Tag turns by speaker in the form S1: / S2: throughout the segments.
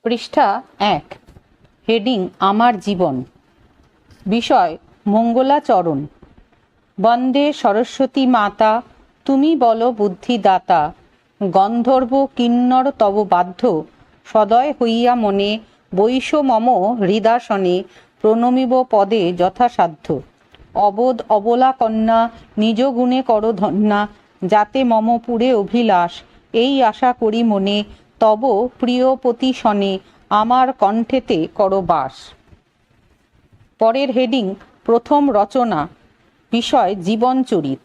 S1: পৃষ্ঠা ১। হেডিং আমার জীবন। বিষয় মঙ্গলাচরণ। বন্দে সরস্বতী মাতা, তুমি বলো বুদ্ধিদাতা। গন্ধর্ব কিন্নর তব বাধ্য, সদয় হইয়া মনে। বৈষ মম হৃদাসনে, প্রণমিব পদে যথাসাধ্য। অবোধ অবলা কন্যা, নিজ গুণে কর ধন্যা। যাতে মম পুরে অভিলাষ, এই আশা করি মনে। তব প্রিয়পতি শনে, আমার কণ্ঠেতে কর বাস। পরের হেডিং প্রথম রচনা। বিষয় জীবনচরিত।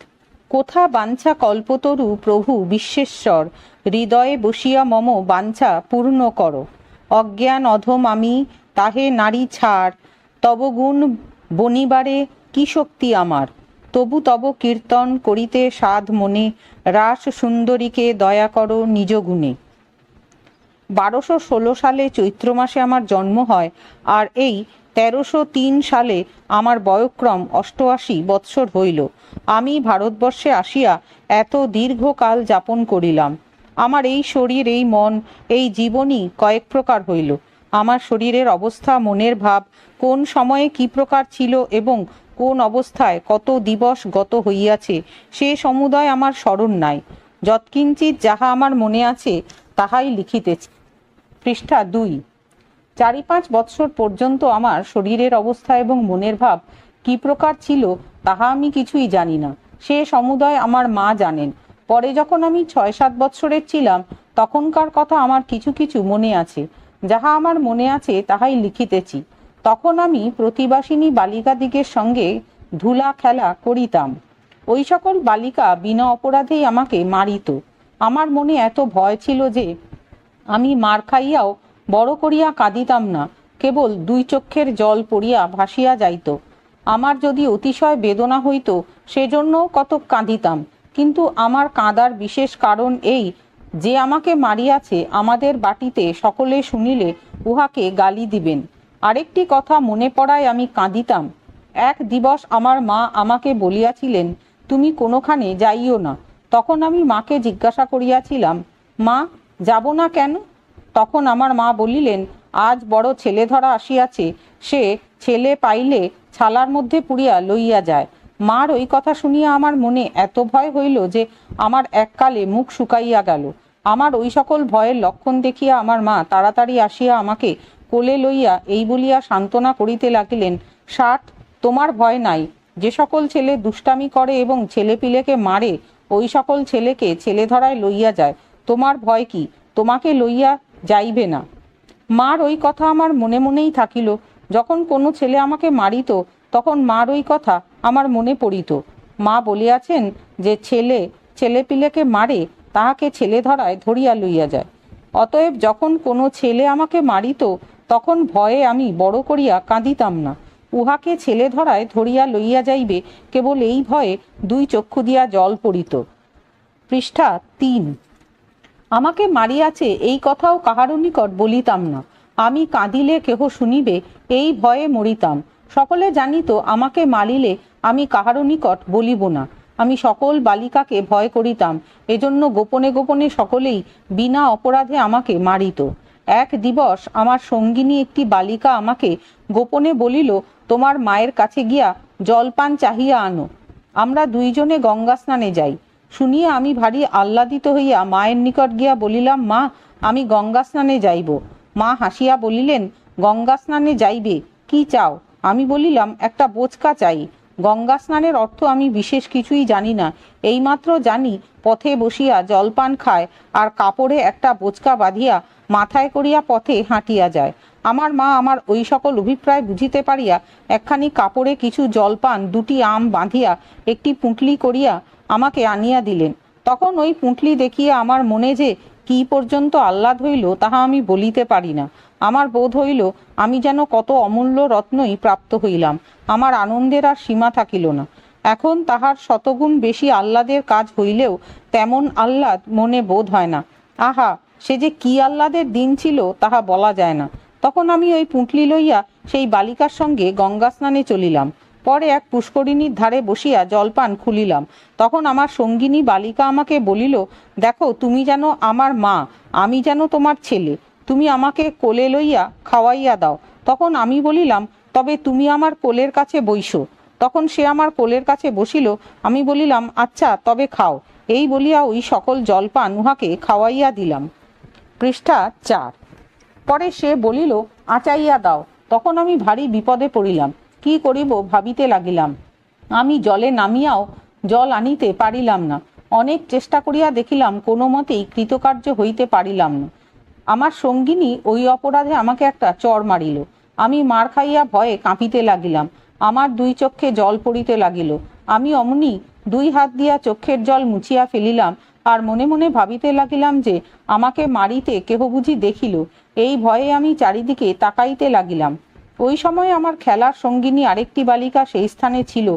S1: কোথা বাঞ্ছা কল্পতরু প্রভু বিশ্বেশ্বর, হৃদয়ে বসিয়া মম বাঞ্ছা পূর্ণ কর। অজ্ঞান অধম আমি, তাহে নারী ছাড়। তব গুণ বনিবারে কি শক্তি আমার। তবু তব কীর্তন করিতে সাধ মনে, রাস সুন্দরীকে দয়া করো নিজ গুণে। 1216 সালে চৈত্র মাসে আমার জন্ম হয়, আর এই 1303 সালে আমার বয়ঃক্রম 88 বৎসর হইল। আমি ভারতবর্ষে আসিয়া এত দীর্ঘকাল যাপন করিলাম। আমার এই শরীর, এই মন, এই জীবনই কয়েক প্রকার হইল। আমার শরীরের অবস্থা, মনের ভাব কোন সময়ে কি প্রকার ছিল এবং কোন অবস্থায় কত দিবস গত হইয়াছে, সে সমুদয় আমার স্মরণ নাই। যৎকিঞ্চিৎ যাহা আমার মনে আছে তাহাই লিখিতেছি। পৃষ্ঠা ২। ৪-৫ বৎসর পর্যন্ত আমার শরীরের অবস্থা এবং মনের ভাব কি প্রকার ছিল তাহা আমি কিছুই জানি না, সে সমুদয় আমার মা জানেন। পরে যখন আমি ৬-৭ বৎসরের ছিলাম তখনকার কথা আমার কিছু কিছু মনে আছে। যাহা আমার মনে আছে তাহাই লিখিতেছি। তখন আমি প্রতিবাসিনী বালিকাদিগের সঙ্গে ধুলা খেলা করিতাম। ওই সকল বালিকা বিনা অপরাধেই আমাকে মারিত। আমার মনে এত ভয় ছিল যে আমি মার খাইয়াও বড় করিয়া কাঁদিতাম না, কেবল 2 চক্ষের জল পড়িয়া ভাসিয়া যাইত। আমার যদি অতিশয় বেদনা হইত সেজন্য কত কাঁদিতাম, কিন্তু আমার কাঁদার বিশেষ কারণ এই যে আমাকে মারিয়াছে আমাদের বাটিতে সকলে শুনিলে উহাকে গালি দিবেন। আরেকটি কথা মনে পড়ায় আমি কাঁদিতাম। এক দিবস আমার মা আমাকে বলিয়াছিলেন, তুমি কোনোখানে যাইও না। তখন আমি মাকে জিজ্ঞাসা করিয়াছিলাম, মা, যাব না কেন? তখন আমার মা বলিলেন, আজ বড় ছেলে ধরা আসিয়াছে, সে ছেলে পাইলে ছালার মধ্যে পুরিয়া লইয়া যায়। মার ওই কথা শুনিয়া আমার মনে এত ভয় হইল যে আমার এককালে মুখ শুকাইয়া গেল। আমার ওই সকল ভয়ের লক্ষণ দেখিয়া আমার মা তাড়াতাড়ি আসিয়া আমাকে কোলে লইয়া এই বলিয়া সান্ত্বনা করিতে লাগিলেন, ষাট, তোমার ভয় নাই। যে সকল ছেলে দুষ্টামি করে এবং ছেলেপিলেকে মারে, ওই সকল ছেলেকে ছেলে ধরায় লইয়া যায়। তোমার ভয় কি? তোমাকে লইয়া যাইবে না। মার ওই কথা আমার মনে মনেই থাকিল। যখন কোনো ছেলে আমাকে মারিত তখন মার ওই কথা আমার মনে পড়িত। মা বলিয়াছেন যে ছেলেপিলেকে মারে তাহাকে ছেলে ধরায় ধরিয়া লইয়া যায়। অতএব যখন কোনো ছেলে আমাকে মারিত তখন ভয়ে আমি বড় করিয়া কাঁদিতাম না। উহাকে ছেলে ধরায় ধরিয়া লইয়া যাইবে, কেবল এই ভয়ে 2 চক্ষু দিয়া জল পড়িত। পৃষ্ঠা ৩। আমাকে মারিয়াছে এই কথাও কাহারও নিকট বলিতাম না। আমি কাঁদিলে কেহ শুনিবে এই ভয়ে মরিতাম। সকলে জানিত আমাকে মারিলে আমি কাহারও নিকট বলিব না। আমি সকল বালিকাকে ভয় করিতাম, এজন্য গোপনে গোপনে সকলেই বিনা অপরাধে আমাকে মারিত। এক দিবস আমার সঙ্গিনী একটি বালিকা আমাকে গোপনে বলিল, তোমার মায়ের কাছে গিয়া জলপান চাহিয়া আনো, আমরা 2 জনে গঙ্গা স্নানে যাই। শুনিয়া আমি ভারী আহ্লাদিত হইয়া মায়ের নিকট গিয়া বলিলাম, মা, আমি গঙ্গা স্নানে যাইব। মা হাসিয়া বলিলেন, গঙ্গা স্নানে যাইবে? কি চাও? আমি বলিলাম, একটা বোচকা চাই। গঙ্গা স্নানের অর্থ আমি বিশেষ কিছুই জানি না, এইমাত্র জানি পথে বসিয়া জলপান খায় আর কাপড়ে একটা বোচকা বাঁধিয়া মাথায় করিয়া পথে হাঁটিয়া যায়। আমার মা আমার ওই সকল অভিপ্রায় বুঝিতে পারিয়া একখানি কাপড়ে কিছু জলপান, 2টি আম বাঁধিয়া একটি পুঁটলি করিয়া আমাকে আনিয়া দিলেন। তখন ওই পুঁটলি দেখিয়া আমার মনে যে কি পর্যন্ত আহ্লাদ হইল তাহা আমি বলিতে পারি না। আমার বোধ হইল আমি যেন কত অমূল্য রত্নই প্রাপ্ত হইলাম। আমার আনন্দের আর সীমা থাকিল না। এখন তাহার শতগুণ বেশি আহ্লাদের কাজ হইলেও তেমন আহ্লাদ মনে বোধ হয় না। আহা, সে যে কি আহ্লাদের দিন ছিল তাহা বলা যায় না। তখন আমি ওই পুঁটলি লইয়া সেই বালিকার সঙ্গে গঙ্গা স্নানে চলিলাম। পরে এক পুষ্করিণীর ধারে বসিয়া জলপান খুলিলাম। তখন আমার সঙ্গিনী বালিকা আমাকে বলিল, দেখো, তুমি যেন আমার মা, আমি যেন তোমার ছেলে। তুমি আমাকে কোলে লইয়া খাওয়াইয়া দাও। তখন আমি বলিলাম, তবে তুমি আমার কোলের কাছে বইসো। তখন সে আমার কোলের কাছে বসিল। আমি বলিলাম, আচ্ছা তবে খাও। এই বলিয়া ওই সকল জলপান উহাকে খাওয়াইয়া দিলাম। পৃষ্ঠা 4। পরে সে বলিল, আঁচাইয়া দাও। তখন আমি ভারী বিপদে পড়িলাম, কি করিব ভাবিতে লাগিলাম। আমি জলে নামিয়াও জল আনিতে পারিলাম না। অনেক চেষ্টা করিয়া দেখিলাম, কোনো মতেই কৃতকার্য হইতে পারিলাম না। আমার সঙ্গিনী ওই অপরাধে আমাকে একটা চড় মারিল। আমি মার খাইয়া ভয়ে কাঁপিতে লাগিলাম। আমার দুই চক্ষে জল পড়িতে লাগিল। আমি অমনি দুই হাত দিয়া চক্ষের জল মুছিয়া ফেলিলাম, আর মনে মনে ভাবিতে লাগিলাম যে আমাকে মারিতে কেহ বুঝি দেখিল। এই ভয়ে আমি চারিদিকে তাকাইতে লাগিলাম। ওই সময় আমার খেলার সঙ্গিনী আরেকটি বালিকা সেই স্থানে ছিল।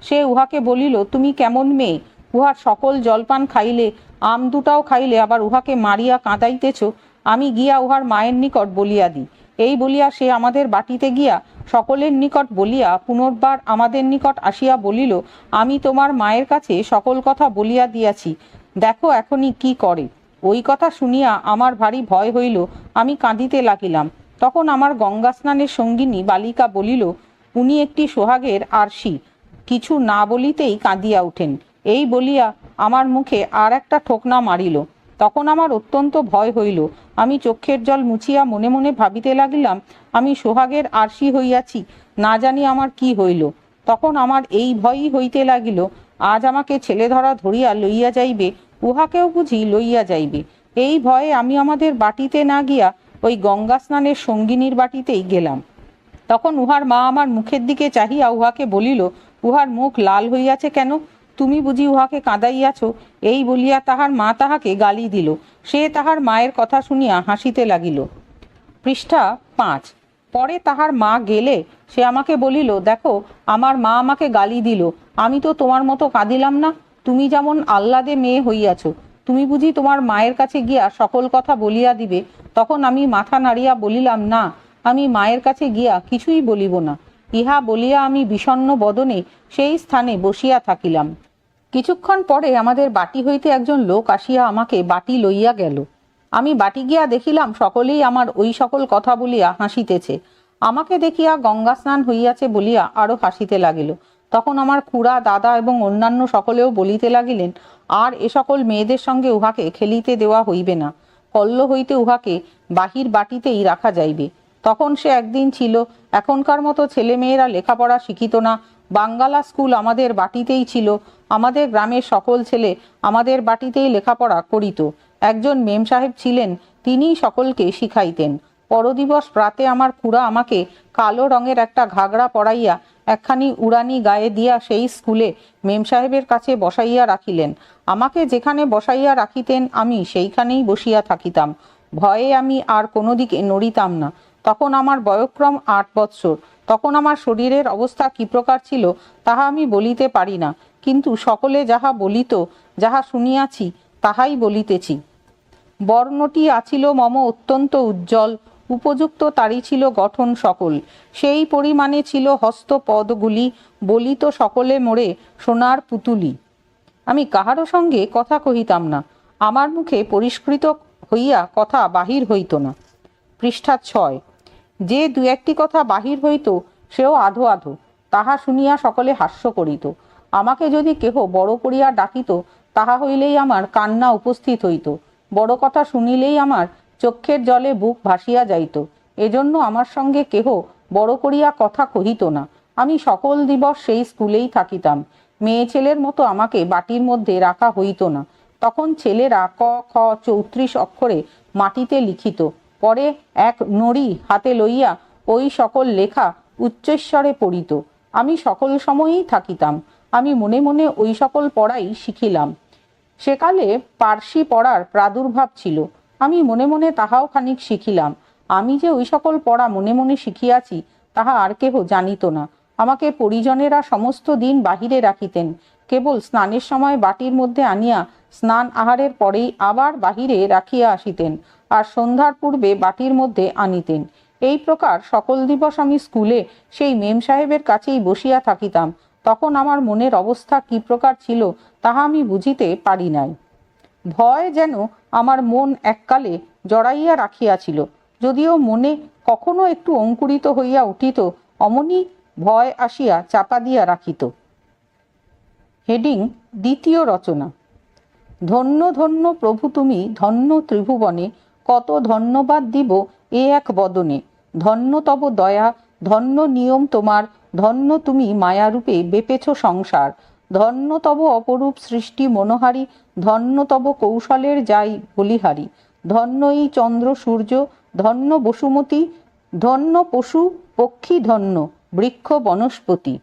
S1: সে উহাকে বলিল, তুমি কেমন মেয়ে, উহার সকল জলপান খাইলে, আম দুটাও খাইলে, আবার উহাকে মারিয়া কাঁদাইতেছ। আমি গিয়া উহার মায়ের নিকট বলিয়া দিই। এই বলিয়া সে আমাদের বাটিতে গিয়া সকলের নিকট বলিয়া পুনর্বার আমাদের নিকট আসিয়া বলিল, আমি তোমার মায়ের কাছে সকল কথা বলিয়া দিয়াছি, দেখো এখনই কি করে। ওই কথা শুনিয়া আমার ভারী ভয় হইল। আমি কাঁদিতে লাগিলাম। তখন আমার গঙ্গা স্নানের সঙ্গিনী বালিকা বলিল, উনি একটি সোহাগের আরশি, কিছু না বলিতেই কাঁদিয়া উঠেন। এই বলিয়া আমার মুখে আর একটা ঠোকনা মারিল। তখন আমার অত্যন্ত ভয় হইল। আমি চক্ষের জল মুছিয়া মনে মনে ভাবিতে লাগিলাম, আমি সোহাগের আরশি হইয়াছি, না জানি আমার কি হইল। তখন আমার এই ভয়ই হইতে লাগিল, আজ আমাকে ছেলে ধরা ধরিয়া লইয়া যাইবে, উহাকেও বুঝি লইয়া যাইবে। এই ভয়ে আমি আমাদের বাটিতে না গিয়া ওই গঙ্গা স্নানের সঙ্গিনীর বাটিতেই গেলাম। তখন উহার মা আমার মুখের দিকে চাহিয়া উহাকে বলিল, উহার মুখ লাল হইয়াছে কেন? তুমি বুঝি উহাকে কাঁদাইয়াছ? এই বলিয়া তাহার মা তাহাকে গালি দিল। সে তাহার মায়ের কথা শুনিয়া হাসিতে লাগিল। পৃষ্ঠা 5। পরে তাহার মা গেলে সে আমাকে বলিল, দেখো আমার মা আমাকে গালি দিল, আমি তো তোমার মতো কাঁদিলাম না। তুমি যেমন আহ্লাদে মেয়ে হইয়াছ, তুমি বুঝি তোমার মায়ের কাছে গিয়া সকল কথা বলিয়া দিবে? তখন আমি মাথা নাড়িয়া বলিলাম, না, আমি মায়ের কাছে গিয়া কিছুই বলিব না। ইহা বলিয়া আমি বিষণ্ণ বদনে সেই স্থানে বসিয়া থাকিলাম। কিছুক্ষণ পরে আমাদের বাটি হইতে একজন লোক আসিয়া আমাকে বাটি লইয়া গেল। আমি বাটি গিয়া দেখিলাম সকলেই আমার ওই সকল কথা বলিয়া হাসিতেছে। আমাকে দেখিয়া গঙ্গা স্নান হইয়াছে বলিয়া আরো হাসিতে লাগিল। তখন আমার খুড়া, দাদা এবং অন্যান্য সকলেও বলিতে লাগিলেন, আর এ সকল মেয়েদের সঙ্গে উহাকে খেলিতে দেওয়া হইবে না, কল্ল হইতে উহাকে বাহির বাটিতেই রাখা যাইবে। তখন সে একদিন ছিল, এখনকার মতো ছেলে মেয়েরা লেখাপড়া শিখিত না। বাঙ্গালা স্কুল আমাদের বাটিতেই ছিল। আমাদের গ্রামের সকল ছেলে আমাদের বাটিতেই লেখাপড়া করিত। একজন মেম সাহেব ছিলেন, তিনিই সকলকে শিখাইতেন। পরদিবস প্রাতে আমার খুড়া আমাকে কালো রঙের একটা ঘাগড়া পরাইয়া একখানি উড়ানি গায়ে দিয়া সেই স্কুলে মেম সাহেবের কাছে বসাইয়া রাখিলেন। আমাকে যেখানে বসাইয়া রাখিতেন আমি সেইখানেই বসিয়া থাকিতাম। ভয়ে আমি আর কোনো দিকে নড়িতাম না। তখন আমার বয়ঃক্রম 8 বৎসর। তখন আমার শরীরের অবস্থা কি প্রকার ছিল তাহা আমি বলিতে পারি না, কিন্তু সকলে যাহা বলিত, যাহা শুনিয়াছি তাহাই বলিতেছি। বর্ণটি আছিল মম অত্যন্ত উজ্জ্বল, উপযুক্ত তারই ছিল গঠন সকল। সেই পরিমাণে ছিল হস্ত পদগুলি, বলিত সকলে মোড়ে সোনার পুতুলি। আমি কাহারও সঙ্গে কথা কহিতাম না। আমার মুখে পরিষ্কৃত হইয়া কথা বাহির হইত না। পৃষ্ঠা 6। যে দু একটি কথা বাহির হইত সেও আধো আধো, তাহা শুনিয়া সকলে হাস্য করিত। আমাকে যদি কেহ বড় করিয়া ডাকিত, তাহা হইলেই আমার কান্না উপস্থিত হইত। বড় কথা শুনিলেই আমার চক্ষের জলে বুক ভাসিয়া যাইত। এজন্য আমার সঙ্গে কেহ বড় করিয়া কথা কহিত না। আমি সকল দিবস সেই স্কুলেই থাকিতাম। মেয়ে ছেলের মতো আমাকে বাটির মধ্যে রাখা হইত না। তখন ছেলেরা ক খ 34 অক্ষরে মাটিতে লিখিত। পরে এক নড়ি হাতে লইয়া ওই সকল লেখা উচ্চস্বরে পড়িত। আমি সকল সময়ই থাকিতাম। আমি মনে মনে ওই সকল পড়াই শিখিলাম। সেকালে পার্সি পড়ার প্রাদুর্ভাব ছিল। আমি মনে মনে তাহাও খানিক শিখিলাম। আমি যে ওই সকল পড়া মনে মনে শিখিয়াছি তাহা আর কেহ জানিত না। আমাকে পরিজনেরা সমস্ত দিন বাহিরে রাখিতেন। কেবল স্নানের সময় বাটির মধ্যে আনিয়া স্নান আহারের পরেই আবার বাহিরে রাখিয়া আসিতেন, আর সন্ধ্যার পূর্বে বাটির মধ্যে আনিতেন। এই প্রকার সকল দিবস আমি স্কুলে সেই মেম সাহেবের কাছেই বসিয়া থাকিতাম। তখন আমার মনের অবস্থা কি প্রকার ছিল তাহা আমি বুঝিতে পারি নাই। ভয় যেন আমার মন এককালে জড়াইয়া রাখিয়াছিল। যদিও মনে কখনো একটু অঙ্কুরিত হইয়া উঠিত, অমনি ভয় আসিয়া চাপা দিয়া রাখিত। হেডিং দ্বিতীয় রচনা। ধন্য ধন্য প্রভু তুমি ধন্য ত্রিভুবনে, কত ধন্যবাদ দিব এ এক বদনে। ধন্য তব দয়া, ধন্য নিয়ম তোমার, ধন্য তুমি মায়ারূপে বেপেছ সংসার। ধন্য তব অপরূপ সৃষ্টি মনোহারী, ধন্য তব কৌশলের যাই বলিহারি। ধন্য এই চন্দ্র সূর্য, ধন্য বসুমতী, ধন্য পশু পক্ষী, ধন্য বৃক্ষ বনস্পতি।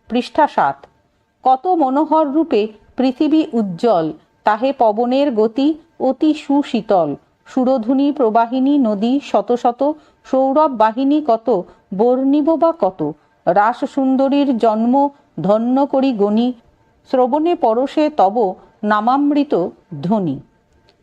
S1: পৃষ্ঠা 7। কত মনোহর রূপে পৃথিবী উজ্জ্বল, তাহে পবনের গতি অতি সুশীতল। সুরধুনী প্রবাহিনী নদী শত শত, সৌরভ বাহিনী কত, বর্ণিব বা কত। রাস সুন্দরীর জন্ম ধন্য করি গণি, শ্রবণে পরশে তব নামামৃত ধ্বনি।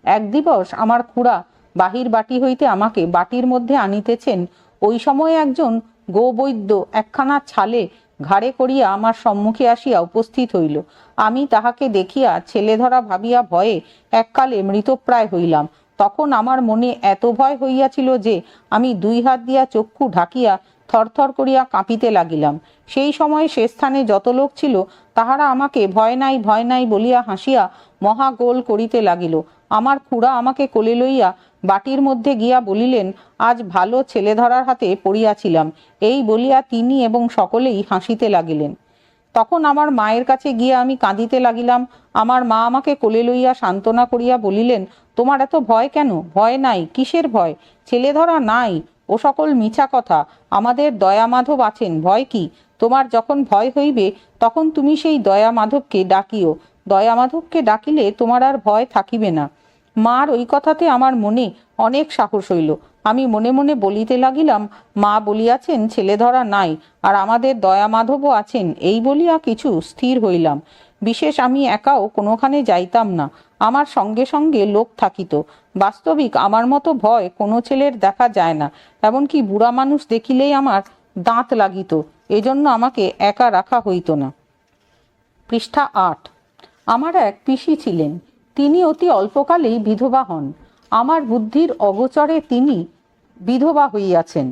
S1: এক দিবস আমার খুড়া বাহির বাটি হইতে আমাকে বাটির মধ্যে আনিতেছেন। ওই সময় একজন গোবৈদ্য একখানা ছালে ঘাড়ে করিয়া আমার সম্মুখে আসিয়া উপস্থিত হইল। আমি তাহাকে দেখিয়া ছেলে ধরা ভাবিয়া ভয়ে এককালে মৃতপ্রায় হইলাম। তখন আমার মনে এত ভয় হইয়াছিল যে আমি 2 হাত দিয়া চক্ষু ঢাকিয়া থরথর করিয়া কাঁপিতে লাগিলাম। সেই সময় সে স্থানে যত লোক ছিল তাহারা আমাকে ভয় নাই বলিয়া হাসিয়া মহা গোল করিতে লাগিল। আমার খুড়া আমাকে কোলে লইয়া বাটির মধ্যে গিয়া বলিলেন, আজ ভালো ছেলে ধরার হাতে পড়িয়াছিলাম। এই বলিয়া তিনি এবং সকলেই হাসিতে লাগিলেন। তখন আমার মায়ের কাছে গিয়া আমি কাঁদিতে লাগিলাম। আমার মা আমাকে কোলে লইয়া সান্ত্বনা করিয়া বলিলেন, তোমার এত ভয় কেন? ভয় নাই, কিসের ভয়? ছেলে ধরা নাই, ও সকল মিছা কথা। আমাদের দয়া মাধব আছেন, ভয় কি? তোমার যখন ভয় হইবে তখন তুমি সেই দয়া মাধবকে ডাকিও। দয়া মাধবকে ডাকিলে তোমার আর ভয় থাকিবে না। মার ওই কথাতে আমার মনে অনেক সাহস হইল। আমি মনে মনে বলিতে লাগিলাম, মা বলিয়াছেন ছেলে ধরা নাই, আর আমাদের দয়া মাধবও আছেন, এই বলিয়া কিছু স্থির হইলাম। বিশেষ আমি একাও কোনোখানে যাইতাম না, আমার সঙ্গে সঙ্গে লোক থাকিত। বাস্তবিক আমার মতো ভয় কোনো ছেলের দেখা যায় না, এমনকি বুড়া মানুষ দেখিলেই আমার দাঁত লাগিত। এজন্য আমাকে একা রাখা হইত না। পৃষ্ঠা 8। আমার এক পিসি ছিলেন, তিনি অতি অল্পকালেই বিধবা হন। আমার বুদ্ধির অগোচরে তিনি বিধবা হইয়াছেন।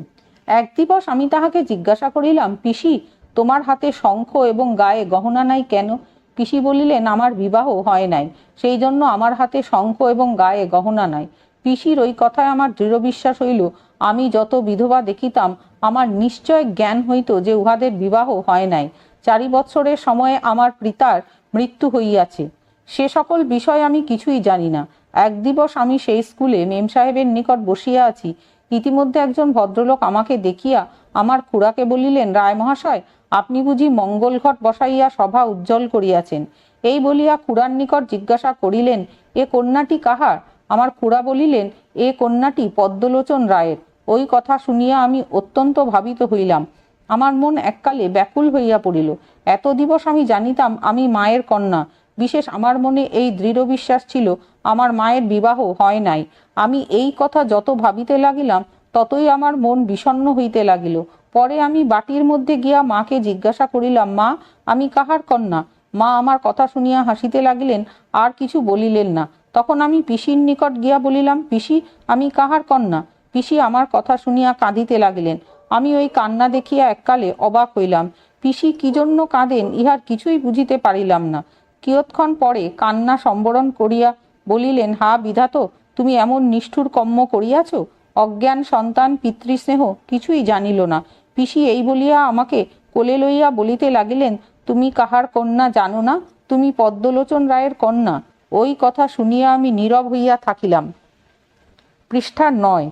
S1: এক দিবস আমি তাহাকে জিজ্ঞাসা করিলাম, পিসি, তোমার হাতে শঙ্খ এবং গায়ে গহনা নাই কেন? পিসি বলিলেন, আমার বিবাহ হয় নাই, সেই জন্য আমার হাতে শঙ্খ এবং গায়ে গহনা নাই। পিসির ওই কথায় আমার দৃঢ় বিশ্বাস হইল, আমি যত বিধবা দেখিতাম আমার নিশ্চয় জ্ঞান হইত যে উহাদের বিবাহ হয় নাই। 4 বৎসরের সময়ে আমার পিতার মৃত্যু হইয়াছে। সে সকল বিষয় আমি কিছুই জানি না। এক দিবস আমি সেই স্কুলে মেম সাহেবের নিকট বসিয়া আছি। ইতিমধ্যে একজন ভদ্রলোক আমাকে দেখিয়া আমার খুড়াকে বলিলেন, রায় মহাশয়, আপনি বুঝি মঙ্গল ঘট বসাইয়া সভা উজ্জ্বল করিয়াছেন? এই বলিয়া খুড়ার নিকট জিজ্ঞাসা করিলেন, এ কন্যাটি কাহার? আমার খুড়া বলিলেন, এ কন্যাটি পদ্মলোচন রায়ের। ওই কথা শুনিয়া আমি অত্যন্ত ভাবিত হইলাম। আমার মন এককালে ব্যাকুল হইয়া পড়িল। এত দিবস আমি জানিতাম আমি মায়ের কন্যা। বিশেষ আমার মনে এই দৃঢ় বিশ্বাস ছিল আমার মায়ের বিবাহ হয় নাই। আমি এই কথা যত ভাবিতে লাগিলাম ততই আমার মন বিষণ্ণ হইতে লাগিল। পরে আমি বাটির মধ্যে গিয়া মাকে জিজ্ঞাসা করিলাম, মা, আমি কাহার কন্যা? মা আমার কথা শুনিয়া হাসিতে লাগিলেন, আর কিছু বলিলেন না। তখন আমি পিসির নিকট গিয়া বলিলাম, পিসি, আমি কাহার কন্যা? পিসি আমার কথা শুনিয়া কাঁদিতে লাগিলেন। আমি ওই কান্না দেখিয়া এককালে অবাক হইলাম। পিসি কি জন্য কাঁদেন ইহার কিছুই বুঝিতে পারিলাম না। কিয়ৎক্ষণ পরে কান্না সম্বরণ করিয়া বলিলেন, হা বিধাত, তুমি এমন নিষ্ঠুর কর্ম করিয়াছ! অজ্ঞান সন্তান পিতৃস্নেহ কিছুই জানিল না। পিসি এই বলিয়া আমাকে কোলে লইয়া বলিতে লাগিলেন, তুমি কাহার কন্যা জানো না? তুমি পদ্মলোচন রায়ের কন্যা। ওই কথা শুনিয়া আমি নীরব হইয়া থাকিলাম। পৃষ্ঠা 9।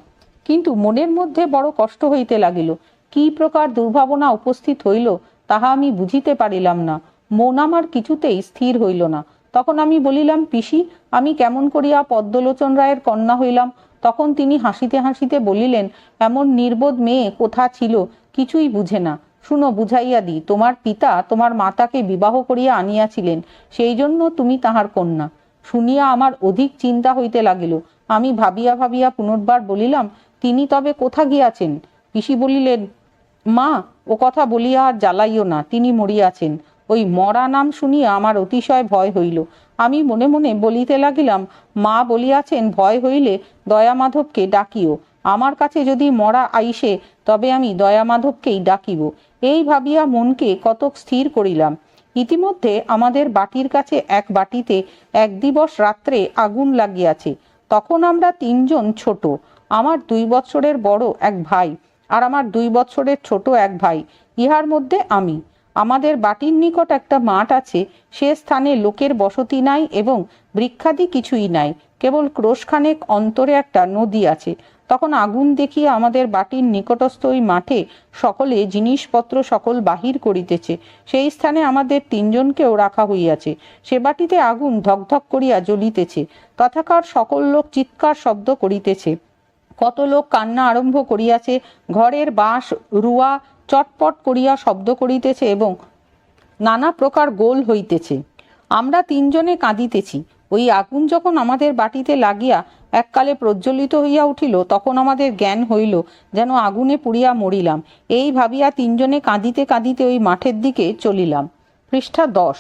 S1: কিন্তু মনের মধ্যে বড় কষ্ট হইতে লাগিল। কি প্রকার দুর্ভাবনা উপস্থিত হইল তাহা আমি বুঝিতে পারিলাম না। মন আমার কিছুতেই স্থির হইল না। তখন আমি বলিলাম, পিসি, আমি কেমন করিয়া পদ্মলোচন রায়ের কন্যা হইলাম? তখন তিনি হাসিতে হাসিতে বলিলেন, এমন নির্বোধ মেয়ে কোথা ছিল কিছুই বুঝে না। শুনো, বুঝাইয়া দিই, তোমার পিতা তোমার মাতাকে বিবাহ করিয়া আনিয়াছিলেন, সেই জন্য তুমি তাহার কন্যা। শুনিয়া আমার অধিক চিন্তা হইতে লাগিল। আমি ভাবিয়া ভাবিয়া পুনর্বার বলিলাম, তিনি তবে কোথা গিয়াছেন? পিসি বলিলেন, মা, ও কথা বলিয়া আর জ্বালাইও না, তিনি মরিয়াছেন। ওই মরা নাম শুনিয়া আমার অতিশয় ভয় হইল। আমি মনে মনে বলিতে লাগিলাম, মা বলিয়াছেন ভয় হইলে দয়া মাধবকে ডাকিও। আমার কাছে যদি মরা আইসে তবে আমি দয়ামাধবকেই ডাকিব। এই ভাবিয়া মনকে কতক স্থির করিলাম। ইতিমধ্যে আমাদের বাটির কাছে এক বাটিতে এক দিবস রাত্রে আগুন লাগিয়াছে। তখন আমরা তিনজন ছোট, আমার 2 বৎসরের বড় এক ভাই আর আমার 2 বৎসরের ছোট এক ভাই, ইহার মধ্যে আমি। আমাদের বাটির নিকট একটা মাঠ আছে, সে স্থানে লোকের বসতি নাই এবং বৃক্ষাদি কিছুই নাই, কেবল ক্রোশখানেক অন্তরে একটা নদী আছে। তখন আগুন দেখিয়া আমাদের বাটির নিকটস্থ ওই মাঠে সকলে জিনিসপত্র সকল বাহির করিতেছে। সেই স্থানে আমাদের তিনজনকেও রাখা হইয়াছে। সে বাটিতে আগুন ধকধক করিয়া জ্বলিতেছে, তথাকার সকল লোক চিৎকার শব্দ করিতেছে। কত লোক কান্না আরম্ভ করিয়াছে, ঘরের বাঁশ রুয়া চটপট করিয়া শব্দ করিতেছে এবং নানা প্রকার গোল হইতেছে। আমরা তিনজনে কাঁদিতেছি। ওই আগুন যখন আমাদের বাটিতে লাগিয়া এককালে প্রজ্বলিত হইয়া উঠিল, তখন আমাদের জ্ঞান হইল যেন আগুনে পুড়িয়া মরিলাম। এই ভাবিয়া তিনজনে কাঁদিতে কাঁদিতে ওই মাঠের দিকে চলিলাম। পৃষ্ঠা 10।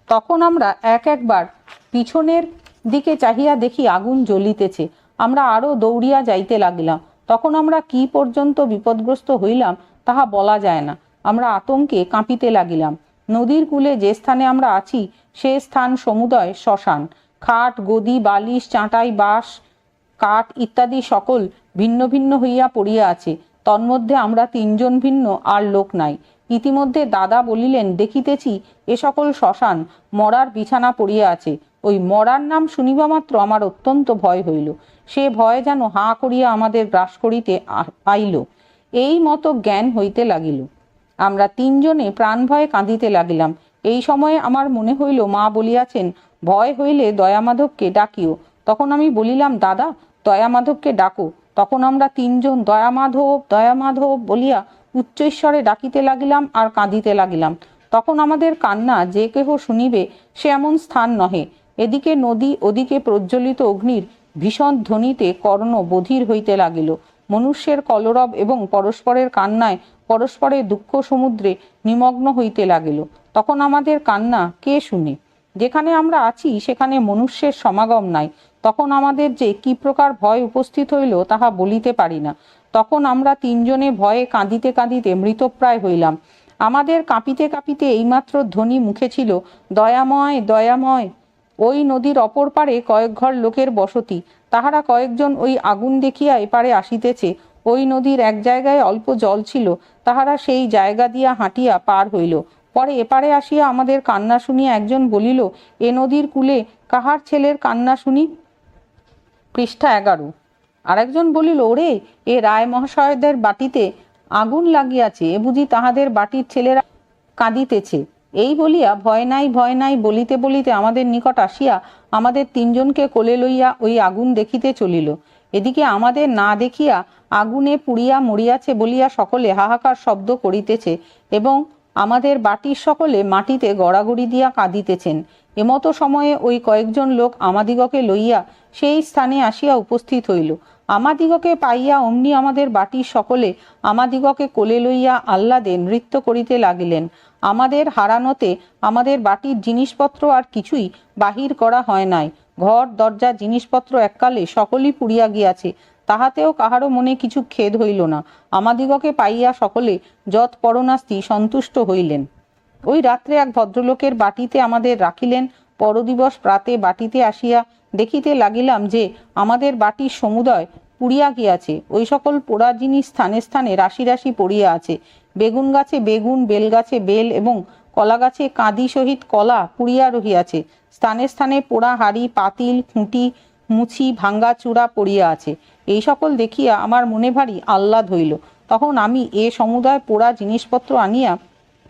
S1: তখন আমরা একবার পিছনের দিকে চাহিয়া দেখি আগুন জ্বলিতেছে। আমরা আরো দৌড়িয়া যাইতে লাগিলাম। তখন আমরা কি পর্যন্ত বিপদগ্রস্ত হইলাম তাহা বলা যায় না। আমরা আতঙ্কে কাঁপিতে লাগিলাম। নদীর কূলে যে স্থানে আমরা আছি সে স্থান সমুদয় শ্মশান। খাট গদি বালিশ চাটাই বাঁশ কাঠ ইত্যাদি সকল ভিন্ন ভিন্ন হইয়া পড়িয়া আছে। তন্মধ্যে আমরা তিনজন ভিন্ন, আর লোক নাই। ইতিমধ্যে দাদা বলিলেন, দেখিতেছি এ সকল শ্মশান, মরার বিছানা পড়িয়া আছে। ওই মরার নাম শুনিবা মাত্র আমার অত্যন্ত ভয় হইল। সে ভয় যেন হাঁ করিয়া আমাদের গ্রাস করিতে আইল। এই মতো জ্ঞান হইতে লাগিল। আমরা তিনজনে প্রাণ ভয়ে কাঁদিতে লাগিলাম। এই সময়ে আমার মনে হইল মা বলিয়াছেন, ভয় হইলে দয়ামাধবকে ডাকিও। তখন আমি বলিলাম, দাদা দয়ামাধবকে ডাকো। তখন আমরা তিনজন দয়ামাধব দয়ামাধব বলিয়া উচ্চৈস্বরে ডাকিতে লাগিলাম আর কাঁদিতে লাগিলাম। তখন আমাদের কান্না যে কেহ শুনিবে সে এমন স্থান নহে। এদিকে নদী, ওদিকে প্রজ্বলিত অগ্নির ভীষণ ধ্বনিতে কর্ণ বধির হইতে লাগিল। মনুষ্যের কলরব এবং পরস্পরের কান্নায় পরস্পরের দুঃখ সমুদ্রে নিমগ্ন হইতে লাগিল। তখন আমাদের কান্না কে শুনে? যেখানে আমরা আছি সেখানে মনুষ্যের সমাগম নাই। তখন আমাদের যে কি প্রকার ভয় উপস্থিত হইল তাহা বলিতে পারি না। তখন আমরা তিনজনে ভয়ে কাঁদিতে কাঁদিতে মৃতপ্রায় হইলাম। আমাদের কাঁপিতে কাঁপিতে এইমাত্র ধ্বনি মুখে ছিল, দয়াময় দয়াময়। ওই নদীর অপর পারে কয়েক ঘর লোকের বসতি। তাহারা কয়েকজন ওই আগুন দেখিয়া এপারে আসিতেছে। ওই নদীর এক জায়গায় অল্প জল ছিল, তাহারা সেই জায়গা দিয়া হাঁটিয়া পার হইল। পরে এপারে আসিয়া আমাদের কান্না শুনিয়া একজন বলিল, এ নদীর কূলে কাহার ছেলের কান্না শুনি? পৃষ্ঠা 11। আরেকজন বলিল, ওরে, এ রায় মহাশয়দের বাটিতে আগুন লাগিয়াছে, এ বুঝি তাহাদের বাটির ছেলেরা কাঁদিতেছে। এই বলিয়া ভয় নাই ভয় নাই বলিতে বলিতে আমাদের নিকট আসিয়া আমাদের তিনজনকে কোলে লইয়া ওই আগুন দেখিতে চলিল। এদিকে আমাদের না দেখিয়া আগুনে পুড়িয়া মরিয়াছে বলিয়া সকলে হাহাকার শব্দ করিতেছে এবং আমাদের বাটির সকলে মাটিতে গড়াগড়ি দিয়া কাঁদিতেছেন। এমতো সময়ে ওই কয়েকজন লোক আমাদিগকে লইয়া সেই স্থানে আসিয়া উপস্থিত হইল। আমাদিগকে পাইয়া অমনি আমাদের বাটির সকলে আমাদিগকে কোলে লইয়া আহ্লাদে নৃত্য করিতে লাগিলেন। আমাদের হারানোতে আমাদের বাটির জিনিসপত্র আর কিছুই বাহির করা হয় নাই। ঘর দরজা জিনিসপত্র এককালে সকলই পুড়িয়া গিয়াছে, তাহাতেও কাহারও মনে কিছু খেদ হইল না। আমাদিগকে পাইয়া সকলে যৎপরনাস্তি সন্তুষ্ট হইলেন। ওই রাত্রে এক ভদ্রলোকের বাটিতে আমাদের রাখিলেন। পরদিবস প্রাতে বাটিতে আসিয়া দেখিতে লাগিলাম যে আমাদের বাটির সমুদয় পুড়িয়া গিয়াছে। ওই সকল পোড়া জিনিস স্থানে স্থানে রাশি রাশি পড়িয়া আছে। বেগুন গাছে বেগুন, বেল গাছে বেল এবং কলা গাছে কাঁদি সহিত কলা পুড়িয়া রহিয়াছে। স্থানে স্থানে পোড়া হাড়ি পাতিল খুঁটি মুছি ভাঙ্গা চূড়া পড়িয়া আছে। এই সকল দেখিয়া আমার মনে ভারী আহ্লাদ হইল। তখন আমি এ সমুদয় পোড়া জিনিসপত্র আনিয়া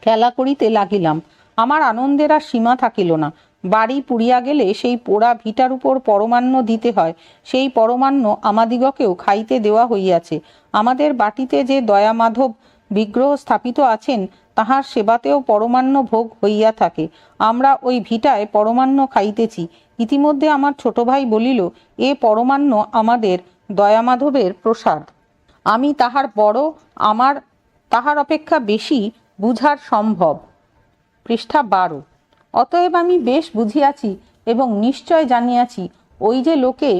S1: খেলা করিতে লাগিলাম। আমার আনন্দের আর সীমা থাকিল না। বাড়ি পুড়িয়া গেলে সেই পোড়া ভিটার উপর পরমান্ন দিতে হয়, সেই পরমান্ন আমাদিগকেও খাইতে দেওয়া হইয়াছে। আমাদের বাটিতে যে দয়ামাধব বিগ্রহ স্থাপিত আছেন তাহার সেবাতেও পরমান্ন ভোগ হইয়া থাকে। আমরা ওই ভিটায় পরমান্ন খাইতেছি। ইতিমধ্যে আমার ছোট ভাই বলিল, এ পরমান্ন আমাদের দয়ামাধবের প্রসাদ। আমি তাহার বড়, আমার তাহার অপেক্ষা বেশি বুঝার সম্ভব। পৃষ্ঠা 12। অতএব আমি বেশ বুঝিয়াছি এবং নিশ্চয় জানিয়াছি ওই যে লোকে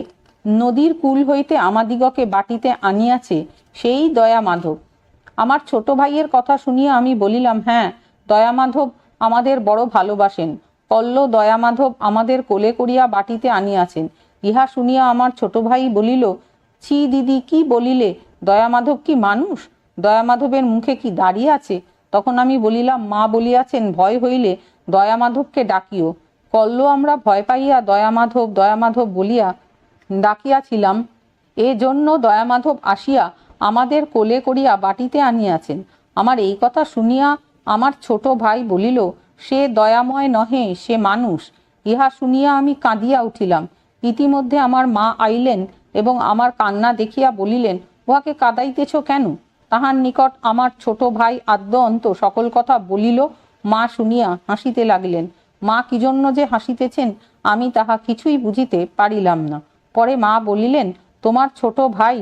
S1: নদীর কূল হইতে আমাদিগকে বাটিতে আনিয়াছে, সেই দয়া মাধব। আমার ছোট ভাইয়ের কথা শুনিয়া আমি বলিলাম, হ্যাঁ, দয়া মাধব আমাদের বড় ভালোবাসেন। কল্ল দয়া মাধব আমাদের কোলে করিয়া বাটিতে আনিয়াছেন। ইহা শুনিয়া আমার ছোট ভাই বলিল, ছি দিদি, কি বলিলে? দয়া মাধব কি মানুষ? দয়া মাধবের মুখে কি দাড়ি আছে? তখন আমি বলিলাম, মা বলিয়াছেন, ভয় হইলে দয়া মাধবকে ডাকিও। কল্ল আমরা ভয় পাইয়া দয়া মাধব বলিয়া ডাকিয়াছিলাম, এজন্য দয়া মাধব আসিয়া আমাদের কোলে করিয়া বাটিতে আনিয়াছেন। আমার এই কথা শুনিয়া আমার ছোট ভাই বলিল, সে দয়াময় নহে, সে মানুষ। ইহা শুনিয়া আমি কাঁদিয়া উঠিলাম। ইতিমধ্যে আমার মা আইলেন এবং আমার কান্না দেখিয়া বলিলেন, উহাকে কাঁদাইতেছ কেন? তাহার নিকট আমার ছোট ভাই আদ্য অন্ত সকল কথা বলিল। মা শুনিয়া হাসিতে লাগিলেন। মা কি জন্য যে হাসিতেছেন আমি তাহা কিছুই বুঝিতে পারিলাম না। পরে মা বলিলেন, তোমার ছোট ভাই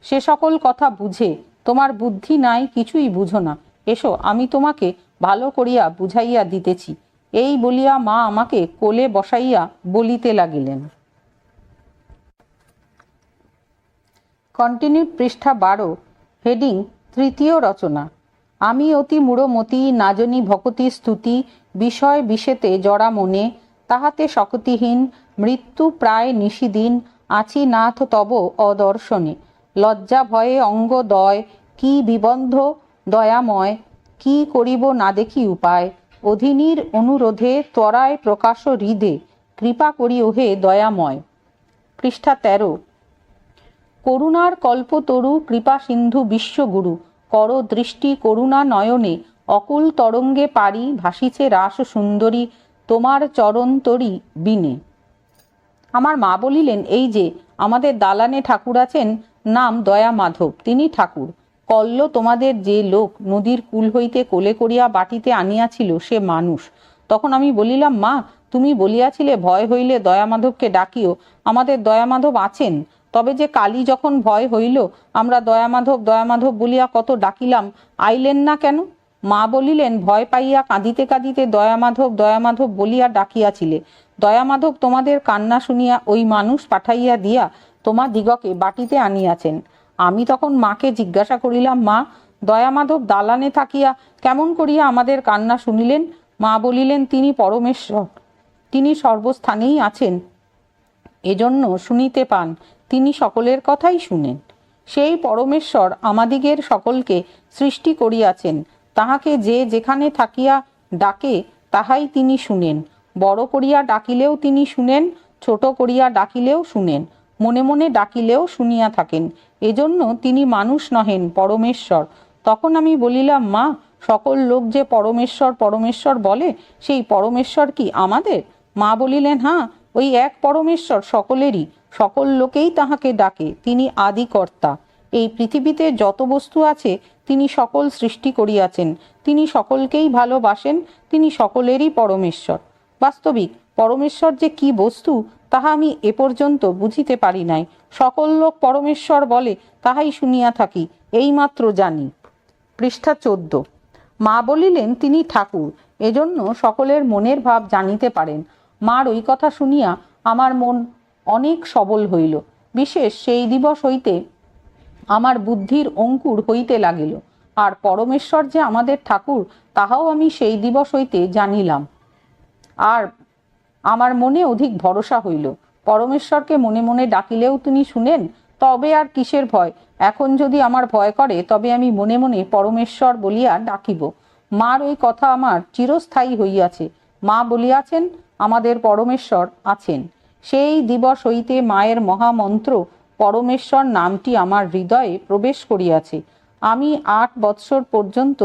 S1: সে সকল কথা বুঝে, তোমার বুদ্ধি নাই, কিছুই বুঝো না। এসো, আমি তোমাকে ভালো করিয়া বুঝাইয়া দিতেছি। এই বলিয়া মা আমাকে কোলে বসাইয়া বলিতে লাগিলেন। কন্টিনিউ, পৃষ্ঠা 12, হেডিং তৃতীয় রচনা। আমি অতি মূঢ়মতি, নাজনি ভকতি স্তুতি, বিষয় বিষেতে জড়া মনে, তাহাতে শক্তিহীন, মৃত্যু প্রায় নিশিদিন, আছি নাথ তব অদর্শনে। লজ্জা ভয়ে অঙ্গ দয়, কি বিবন্ধ দয়াময়, কি করিব না দেখি উপায়, অধীনীর অনুরোধে ত্বরায় প্রকাশ হৃদে, কৃপা করি ওহে দয়াময়। পৃষ্ঠা 13, করুণার কল্পতরু, কৃপা সিন্ধু বিশ্বগুরু, কর দৃষ্টি করুণা নয়নে, অকুল তরঙ্গে পারি, ভাসিছে রাস সুন্দরী, তোমার চরণতরি বিনে। আমার মা বলিলেন, এই যে আমাদের দালানে ঠাকুর আছেন, নাম দয়া মাধব, তিনি ঠাকুর। কল্ল তোমাদের যে লোক নদীর কূল হইতে কোলে করিয়া বাটিতে আনিয়াছিল, সে মানুষ। তখন আমি বলিলাম, মা, তুমি বলিয়াছিলে ভয় হইলে দয়া মাধবকে ডাকিও। আমাদের দয়া মাধব আছেন। তবে যে কালী যখন ভয় হইল, আমরা দয়া মাধব বলিয়া কত ডাকিলাম, আইলেন না কেন? মা বলিলেন, ভয় পাইয়া কাঁদিতে কাঁদিতে দয়া মাধব বলিয়া ডাকিয়াছিলে। দয়া মাধব তোমাদের কান্না শুনিয়া ওই মানুষ পাঠাইয়া দিয়া তোমার দিগকে বাটিতে আনিয়াছেন। আমি তখন মাকে জিজ্ঞাসা করিলাম, মা, দয়া মাধব দালানে থাকিয়া কেমন করিয়া আমাদের কান্না শুনিলেন? মা বলিলেন, তিনি পরমেশ্বর, তিনি সর্বস্থানেই আছেন, এজন্য শুনিতে পান, তিনি সকলের কথাই শুনেন। সেই পরমেশ্বর আমাদিগের সকলকে সৃষ্টি করিয়াছেন। তাহাকে যে যেখানে থাকিয়া ডাকে তাহাই তিনি শুনেন। বড় করিয়া ডাকিলেও তিনি শুনেন, ছোট করিয়া ডাকিলেও শুনেন, মনে মনে ডাকিলেও শুনিয়া থাকেন। এজন্য তিনি মানুষ নহেন, পরমেশ্বর। তখন আমি বলিলাম, মা, সকল লোক যে পরমেশ্বর বলে, সেই পরমেশ্বর কি আমাদের? মা বলিলেন, হ্যাঁ, ওই এক পরমেশ্বর সকলেরই, সকল লোকেই তাহাকে ডাকে। তিনি আদিকর্তা। এই পৃথিবীতে যত বস্তু আছে তিনি সকল সৃষ্টি করিয়াছেন। তিনি সকলকেই ভালোবাসেন। তিনি সকলেরই পরমেশ্বর। বাস্তবিক পরমেশ্বর যে কি বস্তু তাহা আমি এ পর্যন্ত বুঝিতে পারি নাই। সকল লোক পরমেশ্বর বলে, তাহাই শুনিয়া থাকি, এইমাত্র জানি। পৃষ্ঠা 14, মা বলিলেন, তিনি ঠাকুর, এজন্য সকলের মনের ভাব জানিতে পারেন। মার ওই কথা শুনিয়া আমার মন অনেক সবল হইল। বিশেষ সেই দিবস হইতে আমার বুদ্ধির অঙ্কুর হইতে লাগিল। আর পরমেশ্বর যে আমাদের ঠাকুর তাহাও আমি সেই দিবস হইতে জানিলাম। আর আমার মনে অধিক ভরসা হইল। পরমেশ্বরকে মনে মনে ডাকিলেও তিনি শুনেন, তবে আর কিসের ভয়? এখন যদি আমার ভয় করে, তবে আমি মনে মনে পরমেশ্বর বলিয়া ডাকিব। মার ওই কথা আমার চিরস্থায়ী হইয়াছে। মা বলিয়াছেন, আমাদের পরমেশ্বর আছেন। সেই দিবস হইতে মায়ের মহামন্ত্র পরমেশ্বর নামটি আমার হৃদয়ে প্রবেশ করিয়াছে। আমি 8 বৎসর পর্যন্ত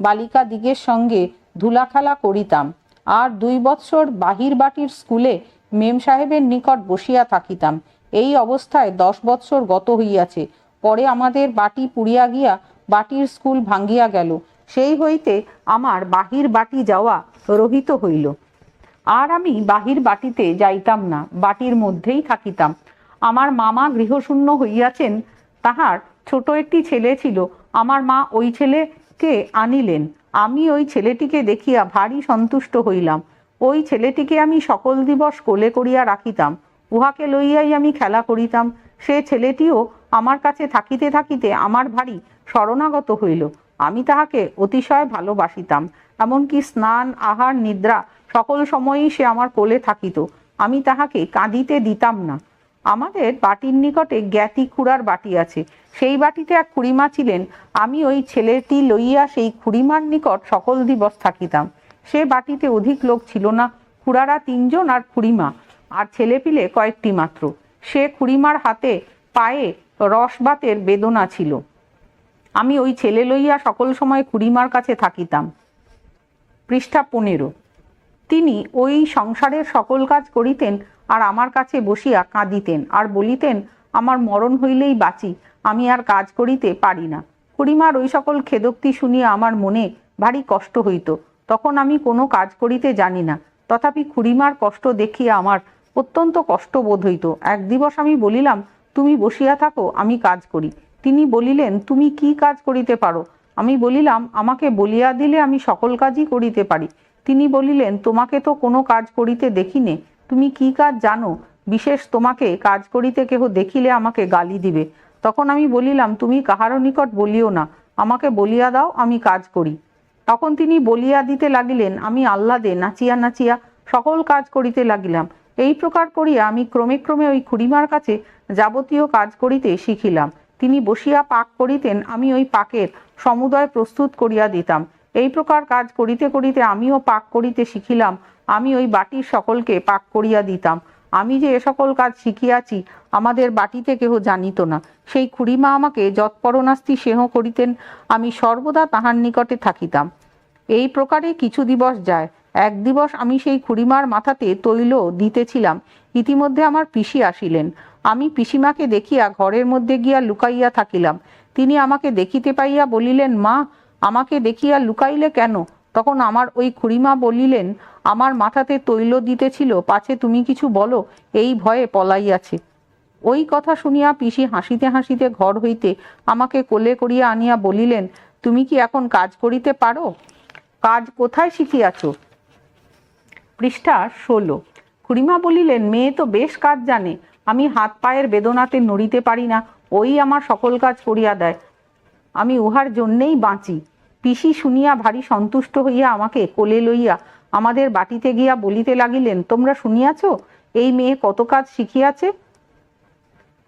S1: বালিকা দিগের সঙ্গে ধুলাখেলা করিতাম, আর 2 বৎসর বাহির বাটির স্কুলে মেম সাহেবের নিকট বসিয়া থাকিতাম। এই অবস্থায় 10 বৎসর গত হইয়াছে। পরে আমাদের বাটি পুড়িয়া গিয়া বাটির স্কুল ভাঙ্গিয়া গেল। সেই হইতে আমার বাহির বাটি যাওয়া রহিত হইল। আর আমি বাহির বাটিতে যাইতাম না, বাটির মধ্যেই থাকিতাম। আমার মামা গৃহশূন্য হইয়াছেন। তাহার ছোট একটি ছেলে ছিল। আমার মা ওই ছেলেকে আনিলেন। আমি ওই ছেলেটিকে দেখিয়া ভারী সন্তুষ্ট হইলাম। ওই ছেলেটিকে আমি সকল দিবস কোলে করিয়া রাখিতাম। উহাকে লইয়াই আমি খেলা করিতাম। সে ছেলেটিও আমার কাছে থাকিতে থাকিতে আমার ভারী শরণাগত হইল। আমি তাহাকে অতিশয় ভালোবাসিতাম, এমনকি স্নান, আহার, নিদ্রা সকল সময়েই সে আমার কোলে থাকিত। আমি তাহাকে কাঁদিতে দিতাম না। আমাদের বাটির নিকটে জ্ঞাতি খুড়ার বাটি আছে, সেই বাটিতে এক খুড়িমা ছিলেন। আমি ওই ছেলেটি লইয়া সেই খুড়িমার নিকট সকল দিবস থাকিতাম। সে বাটিতে অধিক লোক ছিল না, খুড়ারা 3 জন আর খুড়িমা, আর ছেলেপিলে কয়েকটি মাত্র। সে খুড়িমার হাতে পায়ে রসবাতের বেদনা ছিল। আমি ওই ছেলে লইয়া সকল সময় খুড়িমার কাছে থাকিতাম। পৃষ্ঠা 15। তিনি ওই সংসারের সকল কাজ করিতেন আর আমার কাছে বসিয়া কাঁদিতেন আর বলিতেন, আমার মরণ হইলেই বাঁচি, আমি আর কাজ করিতে পারি না। খুড়িমার ওই সকল খেদোক্তি শুনিয়া আমার মনে ভারী কষ্ট হইত। তখন আমি কোনো কাজ করিতে জানি না, তথাপি খুড়িমার কষ্ট দেখিয়া আমার অত্যন্ত কষ্ট বোধ হইত। এক দিবস আমি বলিলাম, তুমি বসিয়া থাকো, আমি কাজ করি। তিনি বলিলেন, তুমি কি কাজ করিতে পারো? আমি বলিলাম, আমাকে বলিয়া দিলে আমি সকল কাজই করিতে পারি। তিনি বলিলেন, তোমাকে তো কোনো কাজ করিতে দেখিনে, তুমি কি কাজ জানো? বিশেষ তোমাকে কাজ করিতে কেহ দেখিলে আমাকে গালি দিবে। তখন আমি বলিলাম, তুমি কাহারও নিকট বলিও না, আমাকে বলিয়া দাও, আমি কাজ করি। তখন তিনি বলিয়া দিতে লাগিলেন। আমি আহ্লাদে নাচিয়া নাচিয়া সকল কাজ করিতে লাগিলাম। এই প্রকার করিয়া আমি ক্রমে ক্রমে ওই খুড়িমার কাছে যাবতীয় কাজ করিতে শিখিলাম। তিনি বসিয়া পাক করিতেন, আমি ওই পাকের সমুদয় প্রস্তুত করিয়া দিতাম। এই প্রকার কাজ করিতে করিতে আমিও পাক করিতে শিখিলাম। আমি ওই বাটির সকলকে পাক করিয়া দিতাম। আমি যে এ সকল কাজ শিখিয়াছি আমাদের বাটিতে কেহ জানিত না। সেই খুড়িমা আমাকে যৎপরণাস্তি স্নেহ করিতেন। আমি সর্বদা তাহার নিকটে থাকিতাম। এই প্রকারে কিছু দিবস যায়। এক দিবস আমি সেই খুড়িমার মাথাতে তৈল দিতেছিলাম। ইতিমধ্যে আমার পিসি আসিলেন। আমি পিসিমাকে দেখিয়া ঘরের মধ্যে গিয়া লুকাইয়া থাকিলাম। তিনি আমাকে দেখিতে পাইয়া বলিলেন, মা, আমাকে দেখিয়া লুকাইলে কেন? তখন আমার ওই খুড়িমা বলিলেন, আমার মাথাতে তৈল দিতেছিল, পাছে তুমি কিছু বলো, এই ভয়ে পলাইয়াছে। ওই কথা শুনিয়া পিসি হাসিতে হাসিতে ঘর হইতে আমাকে কোলে করিয়া আনিয়া বলিলেন, তুমি কি এখন কাজ করিতে পারো? কাজ কোথায় শিখিয়াছ? পৃষ্ঠা 16। খুড়িমা বলিলেন, মেয়ে তো বেশ কাজ জানে। আমি হাত পায়ের বেদনাতে নড়িতে পারি না, ওই আমার সকল কাজ করিয়া দেয়। আমি উহার জন্যেই বাঁচি। পিসি শুনিয়া ভারী সন্তুষ্ট হইয়া আমাকে কোলে লইয়া আমাদের বাটিতে গিয়া বলিতে লাগিলেন, তোমরা শুনিয়াছ, এই মেয়ে কত কাজ শিখিয়াছে।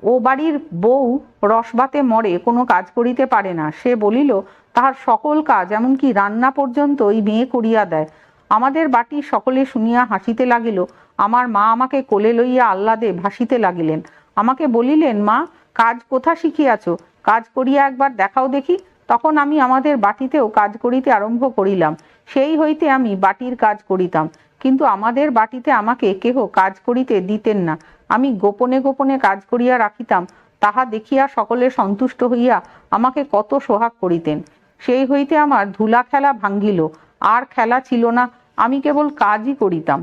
S1: ও বাড়ির বউ রসবাতে মরে, কোনো কাজ করিতে পারে না। সে বলিল, তাহার সকল কাজ, এমনকি রান্না পর্যন্ত ওই মেয়ে করিয়া দেয়। আমাদের বাটির সকলে শুনিয়া হাসিতে লাগিল। আমার মা আমাকে কোলে লইয়া আহ্লাদে ভাসিতে লাগিলেন। আমাকে বলিলেন, মা, কাজ কোথা শিখিয়াছ? কাজ করিয়া একবার দেখাও দেখি। তখন আমি আমাদের বাটিতেও কাজ করিতে আরম্ভ করিলাম। সেই হইতে আমি বাটির কাজ করিতাম, কিন্তু আমাদের বাটিতে আমাকে কেহ কাজ করিতে দিতেন না। আমি গোপনে গোপনে কাজ করিয়া রাখিতাম। তাহা দেখিয়া সকলে সন্তুষ্ট হইয়া আমাকে কত সোহাগ করিতেন। সেই হইতে আমার ধুলা খেলা ভাঙ্গিল, আর খেলা ছিল না। আমি কেবল কাজই করিতাম।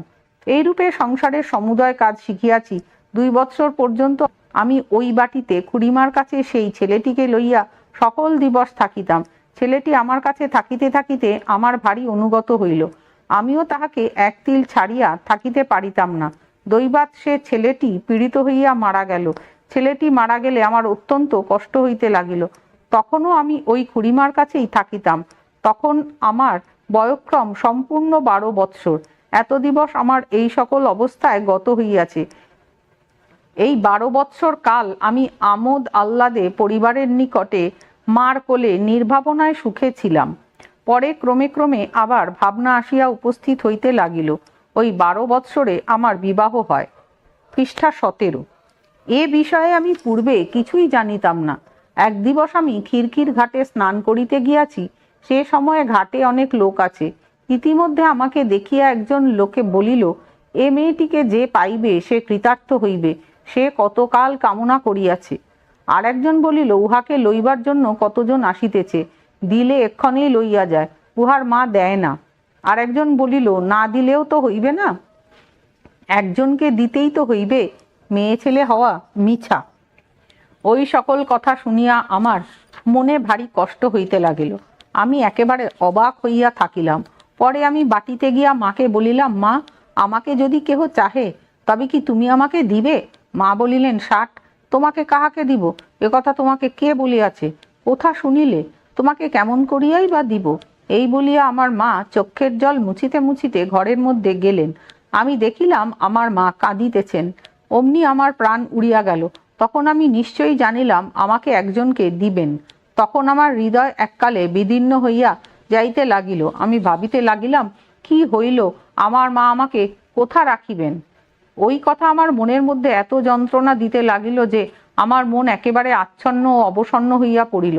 S1: এইরূপে সংসারের সমুদয় কাজ শিখিয়াছি। 2 বৎসর পর্যন্ত আমি ওই বাটিতে খুড়িমার কাছে সেই ছেলেটিকে লইয়া সকল দিবস থাকিতাম। ছেলেটি আমার কাছে থাকিতে থাকিতে আমার ভারী অনুগত হইল। আমিও তাহাকে এক তিল ছাড়িয়া থাকিতে পারিতাম না। দৈবাৎ সে ছেলেটি পীড়িত হইয়া মারা গেল। ছেলেটি মারা গেলে আমার অত্যন্ত কষ্ট হইতে লাগিল। তখনও আমি ওই খুড়িমার কাছেই থাকিতাম। তখন আমার বয়ঃক্রম সম্পূর্ণ 12 বৎসর। এত দিবস আমার এই সকল অবস্থায় গত হইয়াছে। এই 12 বৎসর কাল আমি আমোদ আহ্লাদে পরিবারের নিকটে মার কোলে নির্ভাবনায় সুখে ছিলাম। পরে ক্রমে ক্রমে আবার ভাবনা আসিয়া উপস্থিত হইতে লাগিল। ওই 12 বৎসরে আমার বিবাহ হয়। পৃষ্ঠা 17। এ বিষয়ে আমি পূর্বে কিছুই জানিতাম না। এক দিবস আমি খিরকির ঘাটে স্নান করিতে গিয়াছি। সে সময়ে ঘাটে অনেক লোক আছে। ইতিমধ্যে আমাকে দেখিয়া একজন লোকে বলিল, এ মেয়েটিকে যে পাইবে সে কৃতার্থ হইবে, সে কতকাল কামনা করিয়াছে। আর একজন বলিল, উহাকে লইবার জন্য কতজন আসিতেছে, দিলে এক্ষণেই লইয়া যায়, উহার মা দেয় না। আর একজন বলিল, না দিলেও তো হইবে না, একজনকে দিতেই তো হইবে, মেয়ে ছেলে হওয়া মিছা। ওই সকল কথা শুনিয়া আমার মনে ভারী কষ্ট হইতে লাগিল। আমি একেবারে অবাক হইয়া থাকিলাম। পরে আমি বাটিতে গিয়া মাকে বলিলাম, মা, আমাকে যদি কেহ চাহে তবে কি তুমি আমাকে দিবে? মা বলিলেন, 60। তোমাকে কাহাকে দিব? একথা তোমাকে কে বলিয়াছে? কোথা শুনিলে? তোমাকে কেমন করিয়াই বা দিব? এই বলিয়া আমার মা চক্ষের জল মুছিতে মুছিতে ঘরের মধ্যে গেলেন। আমি দেখিলাম আমার মা কাঁদিতেছেন। অমনি আমার প্রাণ উড়িয়া গেল। তখন আমি নিশ্চয়ই জানিলাম আমাকে একজনকে দিবেন। তখন আমার হৃদয় এককালে বিদীর্ণ হইয়া যাইতে লাগিল। আমি ভাবিতে লাগিলাম, কি হইল, আমার মা আমাকে কোথা রাখিবেন? ওই কথা আমার মনের মধ্যে এত যন্ত্রণা দিতে লাগিল যে আমার মন একেবারে আচ্ছন্ন ও অবসন্ন হইয়া পড়িল।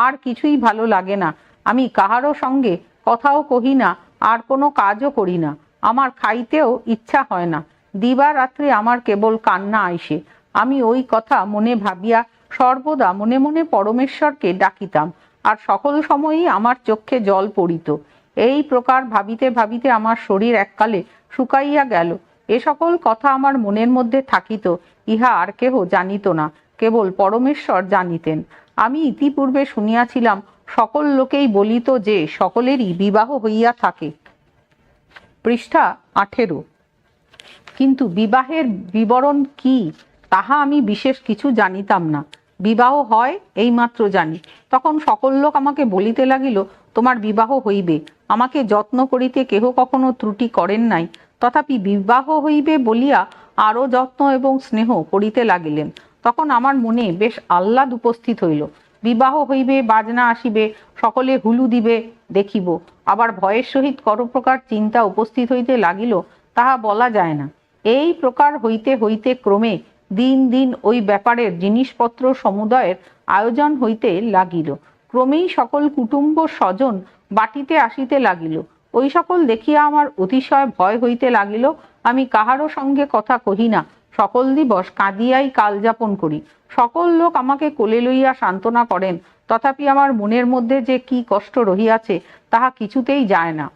S1: আর কিছুই ভালো লাগে না। আমি কাহারও সঙ্গে কথাও কহি না, আর কোনো কাজও করি না। আমার খাইতেও ইচ্ছা হয় না। দিবারাত্রি আমার কেবল কান্না আইসে। আমি ওই কথা মনে ভাবিয়া সর্বদা মনে মনে পরমেশ্বরকে ডাকিতাম, আর সকল সময়ই আমার চক্ষে জল পড়িত। এই প্রকার ভাবিতে ভাবিতে আমার শরীর এককালে শুকাইয়া গেল। এ সকল কথা আমার মনের মধ্যে থাকিত, ইহা আর কেহ জানিত না, কেবল পরমেশ্বর জানিতেন। আমি ইতিপূর্বে শুনিয়াছিলাম সকল লোকেই বলিত যে সকলেরই বিবাহ হইয়া থাকে। পৃষ্ঠা 18। কিন্তু বিবাহের বিবরণ কি তাহা আমি বিশেষ কিছু জানিতাম না। বিবাহ হয় এইমাত্র জানি। তখন সকল লোক আমাকে বলিতে লাগিল, তোমার বিবাহ হইবে। আমাকে যত্ন করিতে কেহ কখনো ত্রুটি করেন নাই, তথাপি বিবাহ হইবে বলিয়া আরো যত্ন এবং স্নেহ করিতে লাগিলেন। তখন আমার মনে বেশ আহ্লাদ উপস্থিত হইল। বিবাহ হইবে, বাজনা আসিবে, সকলে হুলু দিবে দেখিব। আবার ভয়ের সহিত করপ্রকার চিন্তা উপস্থিত হইতে লাগিল, তাহা বলা যায় না। এই প্রকার হইতে হইতে ক্রমে দিন দিন ওই ব্যাপারের জিনিসপত্র সমুদয়ের আয়োজন হইতে লাগিল। ক্রমেই সকল কুটুম্ব স্বজন বাটিতে আসিতে লাগিল। ওই সকল দেখিয়া আমার অতিশয় ভয় হইতে লাগিল। আমি কাহারও সঙ্গে কথা কহি না, সকল দিবস কাঁদিয়াই কাল যাপন করি। সকল লোক আমাকে কোলে লইয়া সান্ত্বনা করেন, তথাপি আমার মনের মধ্যে যে কি কষ্ট রহিয়াছে তাহা কিছুতেই যায় না।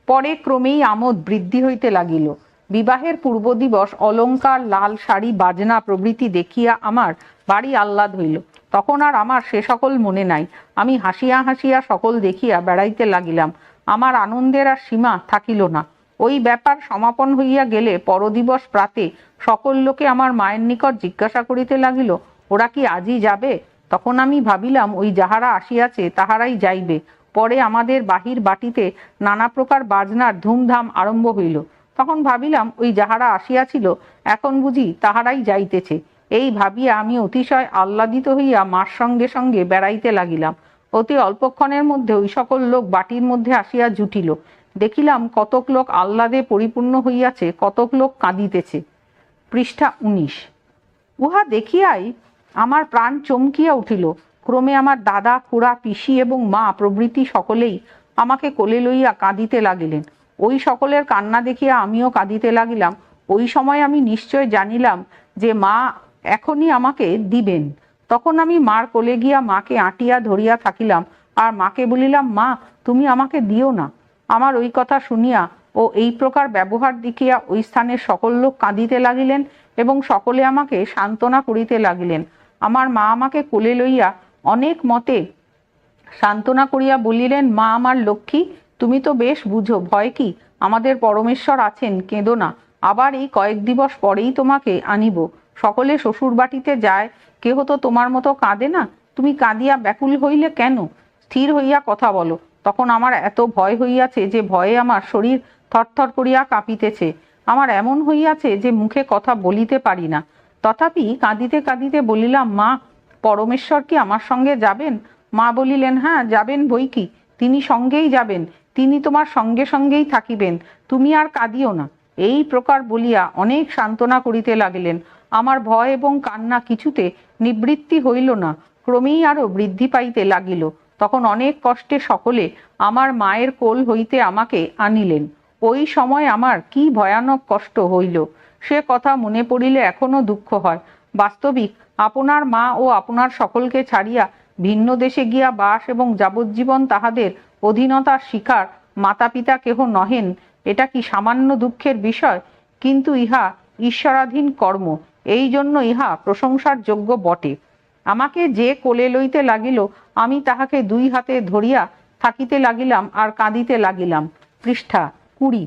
S1: পরে ক্রমেই আমোদ বৃদ্ধি হইতে লাগিল। বিবাহের পূর্ব দিবস অলঙ্কার, লাল শাড়ি, বাজনা প্রভৃতি দেখিয়া আমার ভারী আহ্লাদ হইল। তখন আর আমার সে সকল মনে নাই। আমি হাসিয়া হাসিয়া সকল দেখিয়া বেড়াইতে লাগিলাম। আমার আনন্দের আর সীমা থাকিল না। ওই ব্যাপার সমাপন হইয়া গেলে পরদিবস প্রাতে সকল লোকে আমার মায়ের নিকট জিজ্ঞাসা করিতে লাগিল, ওরা কি আজই যাবে? তখন আমি ভাবিলাম, ওই যাহারা আসিয়াছে তাহারাই যাইবে। পরে আমাদের বাহির বাটিতে নানা প্রকার বাজনার ধুমধাম আরম্ভ হইল। তখন ভাবিলাম, ওই যাহারা আসিয়াছিল এখন বুঝি তাহারাই যাইতেছে। এই ভাবিয়া আমি অতিশয় আহ্লাদিত হইয়া মার সঙ্গে সঙ্গে বেড়াইতে লাগিলাম। অতি অল্পক্ষণের মধ্যে ওই সকল লোক বাটির মধ্যে আসিয়া জুটিল। দেখিলাম কতক লোক আহ্লাদে পরিপূর্ণ হইয়াছে, কতক লোক কাঁদিতেছে। পৃষ্ঠা 19। উহা দেখিয়াই আমার প্রাণ চমকিয়া উঠিল। ক্রমে আমার দাদা, খুড়া, পিসি এবং মা প্রভৃতি সকলেই আমাকে কোলে লইয়া কাঁদিতে লাগিলেন। ওই সকলের কান্না দেখিয়া আমিও কাঁদিতে লাগিলাম। ওই সময় আমি নিশ্চয় জানিলাম যে মা এখনই আমাকে দিবেন। তখন আমি মার কোলে গিয়া মাকে আঁটিয়া ধরিয়া থাকিলাম, আর মাকে বলিলাম, মা তুমি আমাকে দিও না। আমার ওই কথা শুনিয়া ও এই প্রকার ব্যবহার দেখিয়া ওই স্থানের সকল লোক কাঁদিতে লাগিলেন এবং সকলে আমাকে সান্ত্বনা করিতে লাগিলেন। আমার মা আমাকে কোলে লইয়া অনেক মতে সান্ত্বনা করিয়া বলিলেন, মা আমার লক্ষ্মী, তুমি তো বেশ বুঝো, ভয় কি, আমাদের পরমেশ্বর আছেন, কেঁদো না। আবার এই কয়েক দিবস পরেই তোমাকে আনিব। সকলে শ্বশুর বাটিতে যায়, কেহ তো তোমার মতো কাঁদে না। তুমি কাঁদিয়া ব্যাকুল হইলে কেন? স্থির হইয়া কথা বলো। তখন আমার এত ভয় হইয়াছে যে ভয়ে আমার শরীর থরথর করিয়া কাঁপিতেছে। আমার এমন হইয়াছে যে মুখে কথা বলিতে পারি না। তথাপি কাঁদিতে কাঁদিতে বলিলাম, মা পরমেশ্বর কি আমার সঙ্গে যাবেন? মা বলিলেন, হ্যাঁ যাবেন বই কি, তিনি সঙ্গেই যাবেন, তিনি তোমার সঙ্গে সঙ্গেই থাকিবেন, তুমি আর কাঁদিও না। এই প্রকার বলিয়া অনেক সান্ত্বনা করিতে লাগিলেন। আমার ভয় এবং কান্না কিছুতে নিবৃত্তি হইল না, ক্রমেই আরো বৃদ্ধি পাইতে লাগিল। তখন অনেক কষ্টে সকলে আমার মায়ের কোল হইতে আমাকে আনিলেন। ওই সময় আমার কি ভয়ানক কষ্ট হইল, সে কথা মনে পড়িলে এখনো দুঃখ হয়। বাস্তবিক আপনার মা ও আপনার সকলকে ছাড়িয়া ভিন্ন দেশে গিয়া বাস এবং যাবজ্জীবন তাহাদের অধীনতার শিকার মাতা পিতা কেহ নহেন, এটা কি সামান্য দুঃখের বিষয়? কিন্তু ইহা ঈশ্বরাধীন কর্ম, এই জন্য ইহা প্রশংসার যোগ্য বটে। আমাকে যে কোলে লইতে লাগিল, আমি তাহাকে দুই হাতে ধরিয়া থাকিতে লাগিলাম আর কাঁদিতে লাগিলাম। পৃষ্ঠা 20।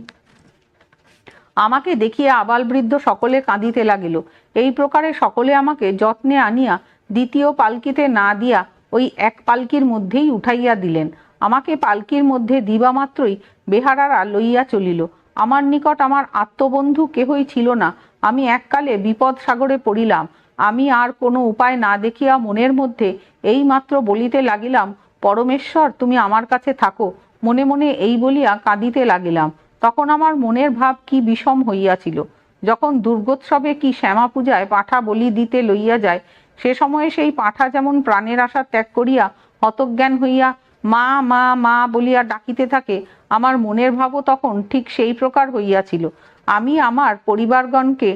S1: আমাকে দেখিয়া আবাল বৃদ্ধ সকলে কাঁদিতে লাগিল। এই প্রকারে সকলে আমাকে যত্নে আনিয়া দ্বিতীয় পালকিতে না দিয়া ওই এক পালকির মধ্যেই উঠাইয়া দিলেন। আমাকে পালকির মধ্যে দিবা মাত্রই বেহারারা লইয়া চলিল। আমার নিকট আমার আত্মবন্ধু কেহই ছিল না। আমি এককালে বিপদ সাগরে পড়িলাম। আমি আর কোনো উপায় না দেখিয়া মনের মধ্যে এই মাত্র বলিতে লাগিলাম, পরমেশ্বর তুমি আমার কাছে থাকো। মনে মনে এই বলিয়া কাঁদিতে লাগিলাম। তখন আমার মনের ভাব কি বিষম হইয়াছিল। যখন দুর্গোৎসবে কি শ্যামা পূজায় পাঁঠা বলি দিতে লইয়া যায়, সে সময়ে সেই পাঁঠা যেমন প্রাণের আশা ত্যাগ করিয়া হতজ্ঞান হইয়া মা মা মা বলিয়া ডাকিতে থাকে, আমার মনের ভাবও তখন ঠিক সেই প্রকার হইয়াছিল। আমি আমার পরিবারগণকে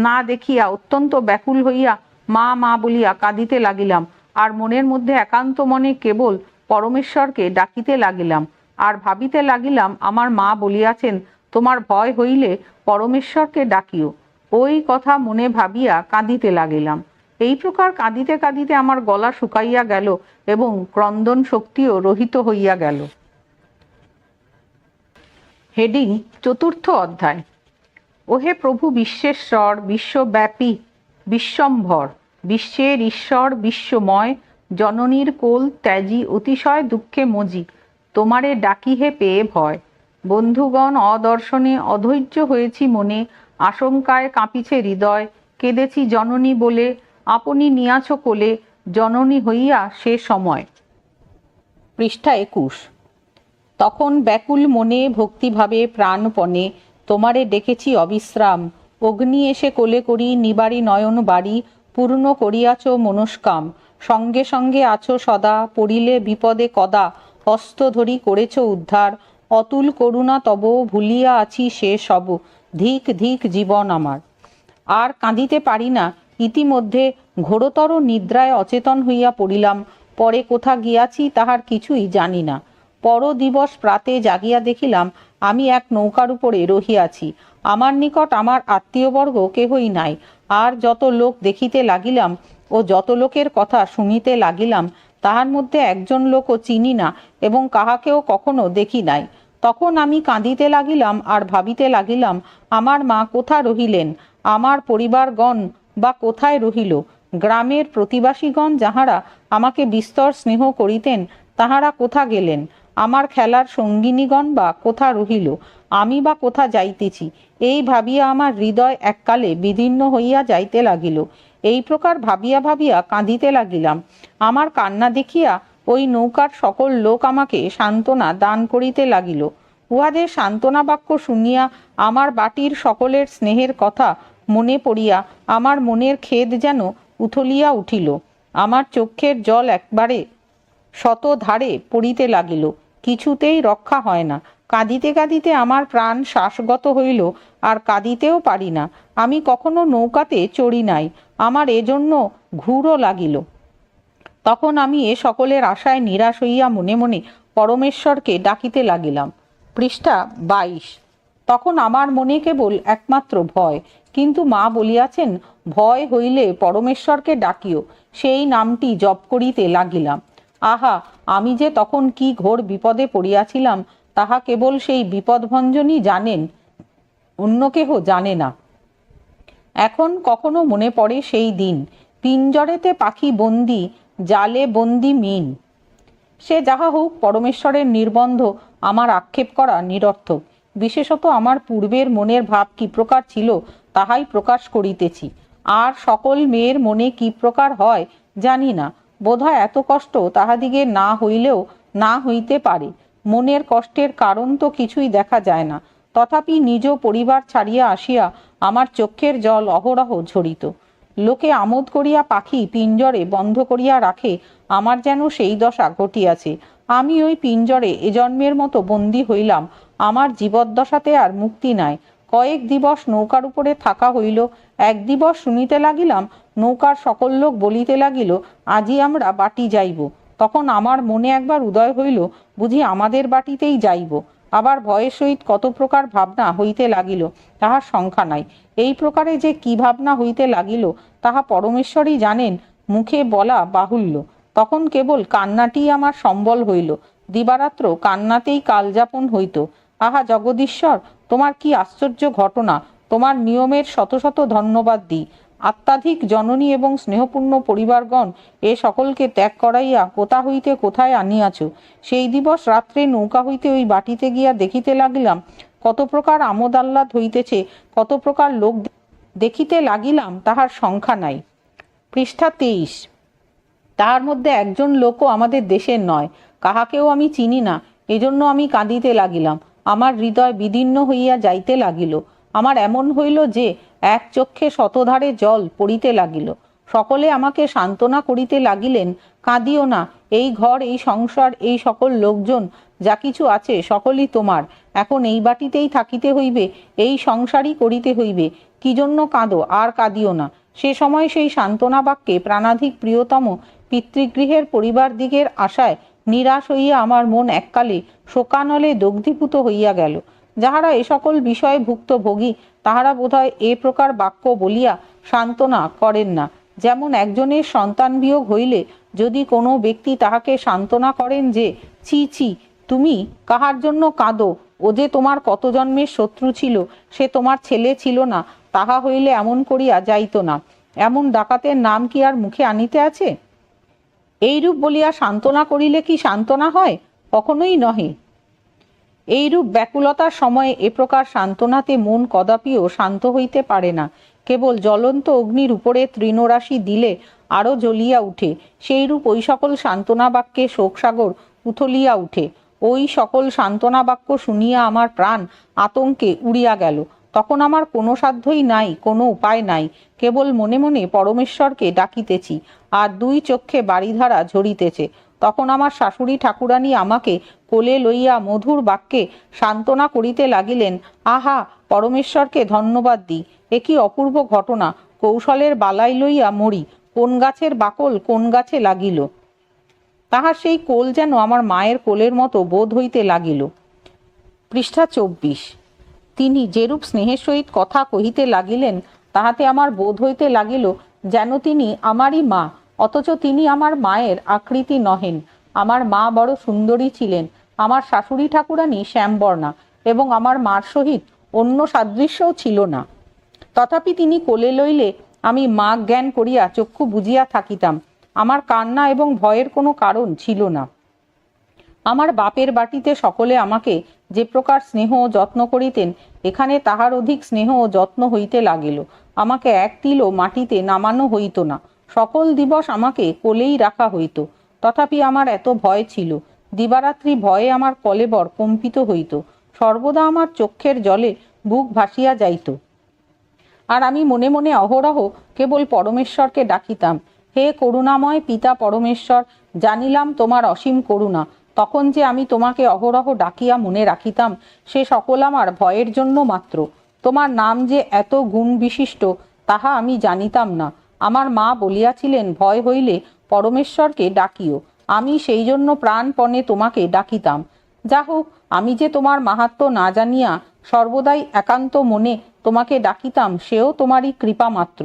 S1: না দেখিয়া অত্যন্ত ব্যাকুল হইয়া মা মা বলিয়া কাঁদিতে লাগিলাম, আর মনের মধ্যে একান্ত মনে কেবল পরমেশ্বরকে ডাকিতে লাগিলাম, আর ভাবিতে লাগিলাম, আমার মা বলিয়াছেন, তোমার ভয় হইলে পরমেশ্বরকে ডাকিও। ওই কথা মনে ভাবিয়া কাঁদিতে লাগিলাম। এই প্রকার কাঁদিতে কাঁদিতে আমার গলা শুকাইয়া গেল এবং ক্রন্দন শক্তিও রহিত হইয়া গেল। হেডিং: চতুর্থ অধ্যায়। ওহে প্রভু বিশ্বেশ্বর, বিশ্বব্যাপী, বিশ্বম্ভর, বিশ্বের ঈশ্বর, বিশ্বময়, জননীর কোল ত্যাজি, অতিশয় দুঃখে মজি, তোমারে ডাকি হে পেয়ে ভয়। বন্ধুগণ, অদর্শনে অধৈর্য হয়েছি মনে, আশঙ্কায় কাঁপিছে হৃদয়, কেঁদেছি জননী বলে, আপনি নিয়াছ কোলে, জননী হইয়া সে সময়। পৃষ্ঠা 21। তখন ব্যাকুল মনে ভক্তিভাবে প্রাণপণে তোমারে ডেকেছি অবিশ্রাম, অগ্নি এসে কোলে করি নিবারি নয়ন বাড়ি, পূর্ণ করিয়াছ মনস্কাম, সঙ্গে সঙ্গে আছো সদা, পড়িলে বিপদে কদা, হস্ত ধরি করেছ উদ্ধার, অতুল করুণা তব, ভুলিয়া আছি সে সব, ধিক ধিক জীবন আমার। আর কাঁদিতে পারি না, ইতিমধ্যে ঘোরতর নিদ্রায় অচেতন হইয়া পড়িলাম। পরে কোথা গিয়াছি তাহার কিছুই জানি না। পর দিবস প্রাতে জাগিয়া দেখিলাম আমি এক নৌকার উপরে রহিয়াছি। আমার নিকট আমার আত্মীয়বর্গ কেহই নাই। আর যত লোক দেখিতে লাগিলাম ও যত লোকের কথা শুনিতে লাগিলাম, তাহার মধ্যে একজন লোকও চিনি না এবং কাহাকেও কখনো দেখি নাই। তখন আমি কাঁদিতে লাগিলাম আর ভাবিতে লাগিলাম, আমার মা কোথা রহিলেন, আমার পরিবারগণ বা কোথায় রহিল, গ্রামের প্রতিবাসীগণ যাহারা আমাকে বিস্তর স্নেহ করিতেন তাহারা কোথা গেলেন, আমার খেলার সঙ্গিনীগণ বা কোথা রহিল, আমি বা কোথা যাইতেছি। এই ভাবিয়া আমার হৃদয় এককালে বিদীর্ণ হইয়া যাইতে লাগিল। এই প্রকার ভাবিয়া ভাবিয়া কাঁদিতে লাগিলাম। আমার কান্না দেখিয়া ওই নৌকার সকল লোক আমাকে সান্ত্বনা দান করিতে লাগিল। উহাদের সান্ত্বনা বাক্য শুনিয়া আমার বাটির সকলের স্নেহের কথা মনে পড়িয়া আমার মনের খেদ যেন উথলিয়া উঠিল। আমার চক্ষের জল একবারে শত ধারে পড়িতে লাগিল, কিছুতেই রক্ষা হয় না। কাঁদিতে কাঁদিতে আমার প্রাণ শ্বাসগত হইল, আর কাঁদিতেও পারি না। আমি কখনো নৌকাতে চড়ি নাই, আমার এজন্য ঘুরও লাগিল। তখন আমি এ সকলের আশায় নিরাশ হইয়া মনে মনে পরমেশ্বরকে ডাকিতে লাগিলাম। পৃষ্ঠা 22। তখন আমার মনে কেবল একমাত্র ভয়, কিন্তু মা বলিয়াছেন, ভয় হইলে পরমেশ্বরকে ডাকিও। সেই নামটি জপ করিতে লাগিলাম। আহা, আমি যে তখন কি ঘোর বিপদে পড়িয়াছিলাম তাহা কেবল সেই বিপদভঞ্জনই জানেন, অন্য কেহ জানে না। এখন কখনো মনে পড়ে সেই দিন, পিঞ্জরেতে পাখি বন্দি, জালে বন্দি মিন। সে যাহা হোক, পরমেশ্বরের নির্বন্ধ আমার আক্ষেপ করা নিরর্থক। বিশেষত আমার পূর্বের মনের ভাব কি প্রকার ছিল তাহাই প্রকাশ করিতেছি। আর সকল মেয়ের মনে কি প্রকার হয় জানি না। বোধহয় এত কষ্ট তাহাদিগে না হইলেও না হইতে পারে। মনের কষ্টের কারণ তো কিছুই দেখা যায় না। তথাপি নিজ পরিবার ছাড়িয়া আসিয়া আমার চক্ষের জল অহরহ ঝরিত। লোকে আমোদ করিয়া পাখি পিঞ্জরে বন্ধ করিয়া রাখে, আমার যেন সেই দশা ঘটিয়াছে। আমি ওই পিঞ্জরে এ জন্মের মতো বন্দী হইলাম। আমার জীবদ্দশাতে আর মুক্তি নাই। কয়েক দিবস নৌকার উপরে থাকা হইল। এক দিবস শুনিতে লাগিলাম নৌকার সকল লোক বলিতে লাগিল, আজি আমরা বাটি যাইব। তখন আমার মনে একবার উদয় হইল, বুঝি আমাদের বাটিতেই যাইব। আবার ভয়ের সহিত কত প্রকার ভাবনা হইতে লাগিল, তাহার সংখ্যা নাই। এই প্রকারে যে কি ভাবনা হইতে লাগিল তাহা পরমেশ্বরই জানেন, মুখে বলা বাহুল্য। তখন কেবল কান্নাটিই আমার সম্বল হইল। দিবারাত্র কান্নাতেই কালযাপন হইত। আহা জগদীশ্বর, তোমার কি আশ্চর্য ঘটনা! তোমার নিয়মের শত শত ধন্যবাদ দিই। আত্মাধিক জননী এবং স্নেহপূর্ণ পরিবারগণ এ সকলকে ত্যাগ করাইয়া কোথা হইতে কোথায় আনিয়াছ। সেই দিবস রাত্রে নৌকা হইতে ওই বাটিতে গিয়া দেখিতে লাগিলাম কত প্রকার আমোদ আহ্লাদ হইতেছে, কত প্রকার লোক দেখিতে লাগিলাম, তাহার সংখ্যা নাই। পৃষ্ঠা 23। তাহার মধ্যে একজন লোকও আমাদের দেশের নয়, কাহাকেও আমি চিনি না। এজন্য আমি কাঁদিতে লাগিলাম। আমার হৃদয় বিদীর্ণ হইয়া যাইতে লাগিল। আমার এমন হইল যে এক চক্ষে শতধারে জল পড়িতে লাগিল। সকলে আমাকে সান্ত্বনা করিতে লাগিলেন, কাঁদিও না, এই ঘর, এই সংসার, এই সকল লোকজন, যা কিছু আছে সকলই তোমার। এখন এই বাটিতেই থাকিতে হইবে, এই সংসারই করিতে হইবে। কি জন্য কাঁদো? আর কাঁদিও না। সে সময় সেই সান্ত্বনা বাক্যে প্রাণাধিক প্রিয়তম পিতৃগৃহের পরিবারদিগের আশায় নিরাশ হইয়া আমার মন এককালে শোকানলে দগ্ধীভূত হইয়া গেল। যাহারা এ সকল বিষয়ে ভুক্তভোগী, তাহারা বোধহয় এ প্রকার বাক্য বলিয়া সান্ত্বনা করেন না। যেমন একজনের সন্তান বিয়োগ হইলে যদি কোনো ব্যক্তি তাহাকে সান্ত্বনা করেন যে ছি ছি, তুমি কাহার জন্য কাঁদো, ও যে তোমার কত জন্মের শত্রু ছিল, সে তোমার ছেলে ছিল না, তাহা হইলে এমন করিয়া যাইত না, এমন ডাকাতের নাম কি আর মুখে আনিতে আছে? এইরূপ বলিয়া সান্ত্বনা করিলে কি সান্ত্বনা হয়? কখনোই নহে। এইরূপ ব্যাকুলতার সময়ে এ প্রকার সান্ত্বনাতে মন কদাপিও শান্ত হইতে পারে না। কেবল জ্বলন্ত অগ্নির উপরে তৃণরাশি দিলে আরও জ্বলিয়া উঠে, সেইরূপ ওই সকল সান্ত্বনা বাক্যে শোকসাগর উথলিয়া উঠে। ওই সকল সান্ত্বনা বাক্য শুনিয়া আমার প্রাণ আতঙ্কে উড়িয়া গেল। তখন আমার কোনো সাধ্যই নাই, কোনো উপায় নাই, কেবল মনে মনে পরমেশ্বরকে ডাকিতেছি, আর দুই চক্ষে বারিধারা ঝরিতেছে। তখন আমার শাশুড়ি ঠাকুরানী আমাকে কোলে লইয়া মধুর বাক্যে সান্ত্বনা করিতে লাগিলেন। আহা, পরমেশ্বরকে ধন্যবাদ দিই, এ কি অপূর্ব ঘটনা! কৌশলের বালাই লইয়া মরি, কোন গাছের বাকল কোন গাছে লাগিল। তাহার সেই কোল যেন আমার মায়ের কোলের মতো বোধ হইতে লাগিল। পৃষ্ঠা 24। তিনি যেরূপ স্নেহের সহিত কথা কহিতে লাগিলেন, তাহাতে আমার বোধ হইতে লাগিল যেন তিনি আমারই মা, অথচ তিনি আমার মায়ের আকৃতি নহেন। আমার মা বড় সুন্দরী ছিলেন, আমার শাশুড়ি ঠাকুরানী শ্যামবর্ণা, এবং আমার মার সহিত অন্য সাদৃশ্যও ছিল না। তথাপি তিনি কোলে লইলে আমি মা জ্ঞান করিয়া চক্ষু বুজিয়া থাকিতাম। আমার কান্না এবং ভয়ের কোনো কারণ ছিল না। আমার বাপের বাটিতে সকলে আমাকে যে প্রকার স্নেহ ও যত্ন করিতেন, এখানে তাহার অধিক স্নেহ ও যত্ন হইতে লাগিল। আমাকে এক তিলও মাটিতে নামানো হইত না, সকল দিবস আমাকে কোলেই রাখা হইত। তথাপি আমার এত ভয় ছিল, দিবারাত্রি ভয়ে আমার কলেবর কম্পিত হইত, সর্বদা আমার চক্ষের জলে বুক ভাসিয়া যাইত। আর আমি মনে মনে অহরহ কেবল পরমেশ্বরকে ডাকিতাম, হে করুণাময় পিতা পরমেশ্বর, জানিলাম তোমার অসীম করুণা। তখন যে আমি তোমাকে অহরহ ডাকিয়া মনে রাখিতাম, সে সকল আমার ভয়ের জন্য মাত্র। তোমার নাম যে এত গুণ বিশিষ্ট, তাহা আমি জানিতাম না। আমার মা বলিয়াছিলেন, ভয় হইলে পরমেশ্বরকে ডাকিও। আমি সেই জন্য প্রাণপণে তোমাকে ডাকিতাম। যা হোক, আমি যে তোমার মাহাত্ম্য না জানিয়া সর্বদাই একান্ত মনে তোমাকে ডাকিতাম, সেও তোমারই কৃপা মাত্র।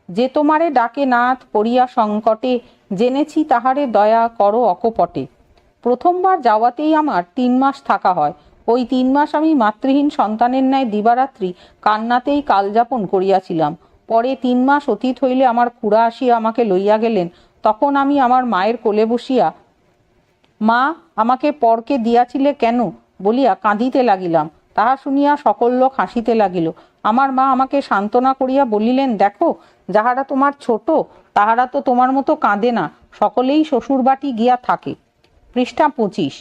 S1: যে তোমারে ডাকে নাথ পড়িয়া সংকটে, জেনেছি তাহারে দয়া করো অকপটে। প্রথমবার যাওয়াতেই আমার 3 মাস থাকা হয়। ওই 3 মাস আমি মাতৃহীন সন্তানের ন্যায় দিবারাত্রি কান্নাতেই কালযাপন করিয়াছিলাম। পরে 3 মাস অতীত হইলে আমার খুড়া আসিয়া আমাকে লইয়া গেলেন। তখন আমি আমার মায়ের কোলে বসিয়া, মা, আমাকে পরকে দিয়াছিলে কেন বলিয়া কাঁদিতে লাগিলাম। তাহা শুনিয়া সকল লোক হাসিতে লাগিল। আমার মা আমাকে সান্ত্বনা করিয়া বলিলেন, দেখো, যাহারা তোমার ছোট, তাহারা তো তোমার মতো কাঁদে না, সকলেই শ্বশুর বাটি গিয়া থাকে। পৃষ্ঠা 25।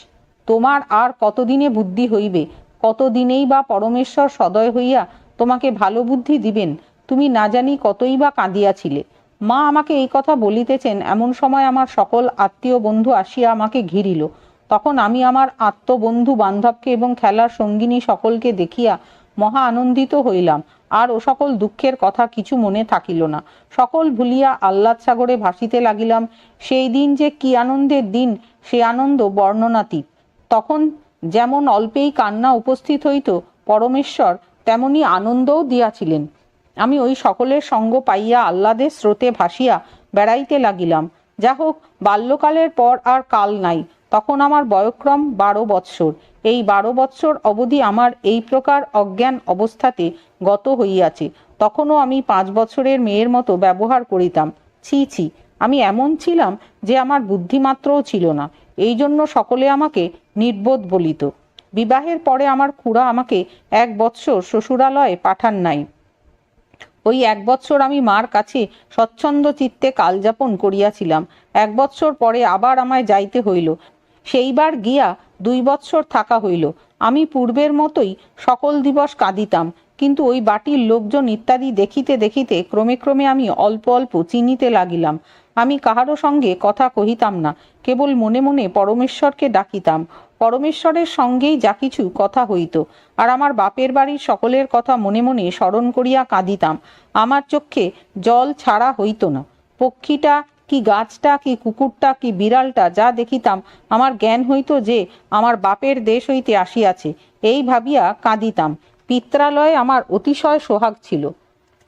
S1: তোমার আর কতদিনে বুদ্ধি হইবে? কতদিনেই বা পরমেশ্বর সদয় হইয়া তোমাকে ভালো বুদ্ধি দিবেন? তুমি না জানি কতই বা কাঁদিয়াছিলে। মা আমাকে এই কথা বলিতেছেন, এমন সময় আমার সকল আত্মীয় বন্ধু আসিয়া আমাকে ঘিরিল। তখন আমি আমার আত্মবন্ধু বান্ধবকে এবং খেলার সঙ্গিনী সকলকে দেখিয়া মহা আনন্দিত হইলাম। আর ও সকল দুঃখের কথা কিছু মনে থাকিল না। সকল ভুলিয়া আহ্লাদ সাগরে ভাসিতে লাগিলাম। সেই দিন যে কি আনন্দের দিন, সে আনন্দ বর্ণনাতীত। তখন যেমন অল্পেই কান্না উপস্থিত হইত, পরমেশ্বর তেমনি আনন্দও দিয়াছিলেন। আমি ওই সকলের সঙ্গ পাইয়া আহ্লাদের স্রোতে ভাসিয়া বেড়াইতে লাগিলাম। যা হোক, বাল্যকালের পর আর কাল নাই। তখন আমার বয়ঃক্রম 12 বৎসর। এই 12 বৎসর অবধি আমার এই প্রকার অজ্ঞান অবস্থাতে গত হইয়াছে। তখনও আমি 5 বছরের মেয়ের মতো ব্যবহার করিতাম। ছি ছি, আমি এমন ছিলাম যে আমার বুদ্ধিমাত্রও ছিল না। এই জন্য সকলে আমাকে নির্বোধ বলিত। বিবাহের পরে আমার খুড়া আমাকে 1 বৎসর শ্বশুরালয়ে পাঠান নাই। ওই 1 বৎসর আমি মার কাছে স্বচ্ছন্দ চিত্তে কালযাপন করিয়াছিলাম। 1 বৎসর পরে আবার আমায় যাইতে হইল। সেইবার গিয়া 2 বৎসর থাকা হইল। আমি পূর্বের মতোই সকল দিবস কাঁদিতাম, কিন্তু ওই বাটির লোকজন ইত্যাদি দেখিতে দেখিতে ক্রমে ক্রমে আমি অল্প অল্প চিনিতে লাগিলাম। আমি কাহারও সঙ্গে কথা কহিতাম না, কেবল মনে মনে পরমেশ্বরকে ডাকিতাম। পরমেশ্বরের সঙ্গেই যা কিছু কথা হইত। আর আমার বাপের বাড়ির সকলের কথা মনে মনে স্মরণ করিয়া কাঁদিতাম। আমার চক্ষে জল ছাড়া হইত না। পক্ষীটা কি, গাছটা কি, কুকুরটা কি, বিড়ালটা যা দেখিতাম আমার জ্ঞান হইত যে আমার বাপের দেশ হইতে আসিয়াছে। এই ভাবিয়া কাঁদিতাম। পিত্রালয়ে আমার অতিশয় সোহাগ ছিল।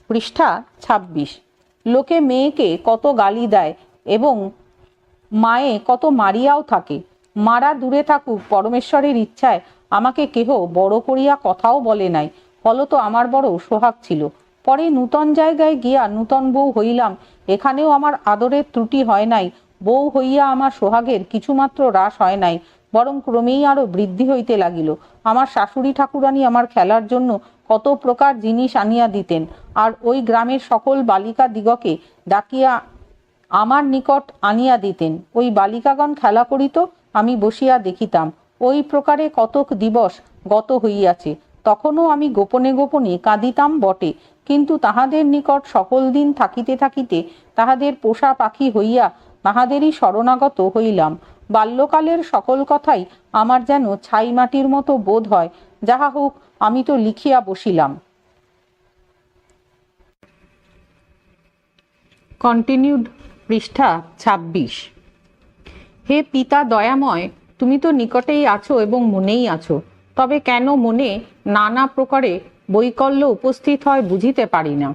S1: পৃষ্ঠা 26। লোকে মেয়েকে কত গালি দেয় এবং মায়ে কত মারিয়াও থাকে। মারা দূরে থাকুক, পরমেশ্বরের ইচ্ছায় আমাকে কেহ বড় করিয়া কথাও বলে নাই। ফলত আমার বড় সোহাগ ছিল। পরে নূতন জায়গায় গিয়া নূতন বউ হইলাম। এখানেও আমার আদরের ত্রুটি হয় নাই। বউ হইয়া আমার সোহাগের কিছুমাত্র হ্রাস হয় নাই, বরং ক্রমেই আরো বৃদ্ধি হইতে লাগিল। আমার শাশুড়ি ঠাকুরানী আমার খেলার জন্য কত প্রকার জিনিস আনিয়া দিতেন, আর ওই গ্রামের সকল বালিকা দিগকে ডাকিয়া আমার নিকট আনিয়া দিতেন। ওই বালিকাগণ খেলা করিত, আমি বসিয়া দেখিতাম। ওই প্রকারে কতক দিবস গত হইয়াছে। তখনও আমি গোপনে গোপনে কাঁদিতাম বটে, কিন্তু তাহাদের নিকট সকল দিন থাকিতে থাকিতে তাহাদের পোষা পাখি হইয়া তাহাদেরই শরণাগত হইলাম। বাল্যকালের সকল কথাই আমার যেন ছাই মাটির মতো বোধ হয়। যাহা হোক, আমি তো লিখিয়া বসিলাম। কন্টিনিউড। পৃষ্ঠা 26। হে পিতা দয়াময়, তুমি তো নিকটেই আছো এবং মনেই আছো। তবে কেন মনে নানা প্রকারে বৈকল্য উপস্থিত হয় বুঝিতে পারি না।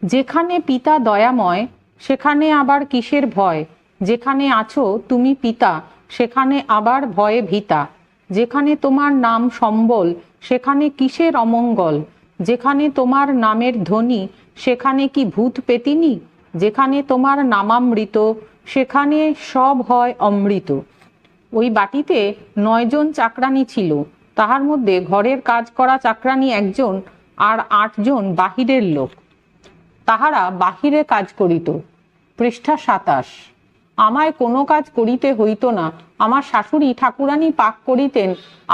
S1: যেখানে পিতা দয়াময় সেখানে আবার কিসের ভয়? যেখানে আছো তুমি পিতা সেখানে আবার ভয়ে ভীতা। যেখানে তোমার নাম সম্বল সেখানে কিসের অমঙ্গল? যেখানে তোমার নামের ধ্বনি সেখানে কি ভূত পেতিনি? যেখানে তোমার নামামৃত সেখানে সব হয় অমৃত। ওই বাটিতে 9 জন চাকরানী ছিল। তাহার মধ্যে ঘরের কাজ করা চাকরানী 1 জন, আর 8 জন বাহিরের লোক। তাহারা বাহিরে কাজ করিত। পৃষ্ঠা 27। আমায় কোনো কাজ করিতে হইত না। আমার শাশুড়ি ঠাকুরানী পাক করিতেন,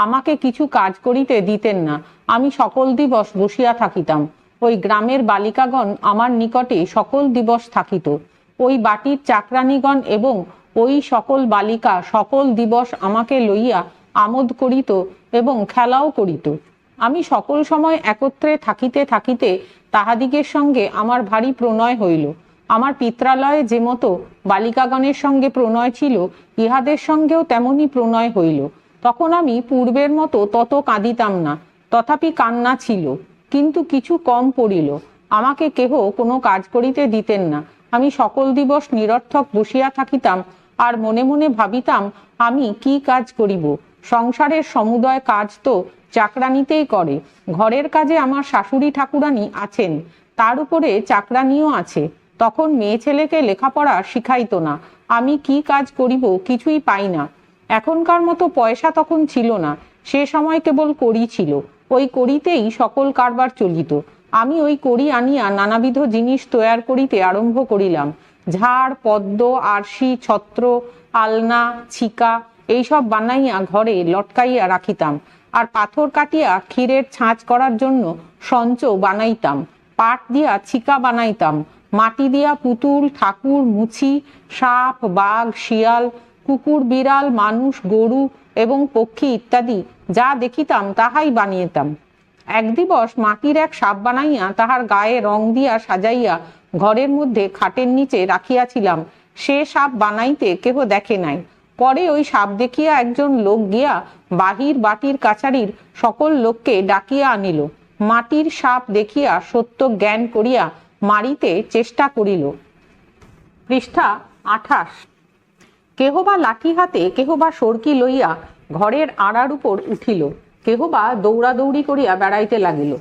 S1: আমাকে কিছু কাজ করিতে দিতেন না। আমি সকল দিবস বসিয়া থাকিতাম। ওই গ্রামের বালিকাগণ আমার নিকটে সকল দিবস থাকিত। ওই বাটির চাকরানীগণ এবং ওই সকল বালিকা সকল দিবস আমাকে লইয়া আমোদ করিত এবং খেলাও করিত। আমি সকল সময় একত্রে থাকিতে থাকিতে তাহাদিগের সঙ্গে আমার ভারী প্রণয় হইল। আমার পিত্রালয়ে যে মতো বালিকাগণের সঙ্গে প্রণয় ছিল, ইহাদের সঙ্গেও তেমনি প্রণয় হইল। তখন আমি পূর্বের মতো তত কাঁদিতাম না, তথাপি কান্না ছিল, কিন্তু কিছু কম পড়িল। আমাকে কেহ কোনো কাজ করিতে দিতেন না। আমি সকল দিবস নিরর্থক বসিয়া থাকিতাম আর মনে মনে ভাবিতাম, আমি কি কাজ করিব? সংসারের সমুদয় কাজ তো চাকরানিতেই করে। ঘরের কাজে আমার শাশুড়ি ঠাকুরানী আছেন, তার উপরে চাকরানিও আছে। তখন মেয়ে ছেলেকে লেখাপড়া শিখাইতো না। আমি কি কাজ করিব কিছুই পাই না। এখনকার মতো পয়সা তখন ছিল না। সে সময় কেবল কড়ি ছিল। ওই কড়িতেই সকল কারবার চলিত। আমি ওই কড়ি আনিয়া নানাবিধ জিনিস তৈয়ার করিতে আরম্ভ করিলাম। ঝাড়, পদ্ম, আরশি, ছত্র, আলনা, ছিকা এইসব বানাইয়া ঘরে লটকাইয়া রাখিতাম। আর পাথর কাটিয়া ক্ষীরের ছাঁচ করার জন্য সঞ্চ বানাইতাম। পাট দিয়া ছিকা বানাইতাম। মাটি দিয়া পুতুল, ঠাকুর, মুছি, সাপ, বাঘ, শিয়াল, কুকুর, বিড়াল, মানুষ, গরু এবং পক্ষী ইত্যাদি যা দেখিতাম তাহাই বানিয়েতাম। এক দিবস মাটির এক সাপ বানাইয়া তাহার গায়ে রং দিয়া সাজাইয়া ঘরের মধ্যে খাটের নিচে রাখিয়াছিলাম। সে সাপ বানাইতে কেহ দেখে নাই। পরে ওই সাপ দেখিয়া একজন লোক গিয়া বাহির বাটির কাছারির সকল লোককে ডাকিয়া আনিল। মাটির সাপ দেখিয়া সত্য জ্ঞান করিয়া মারিতে চেষ্টা করিল। পৃষ্ঠা 28। কেহ বা লাঠি হাতে, কেহ বা সরকি লইয়া ঘরের আড়ার উপর উঠিল, কেহ বা দৌড়াদৌড়ি করিয়া বেড়াইতে লাগিল।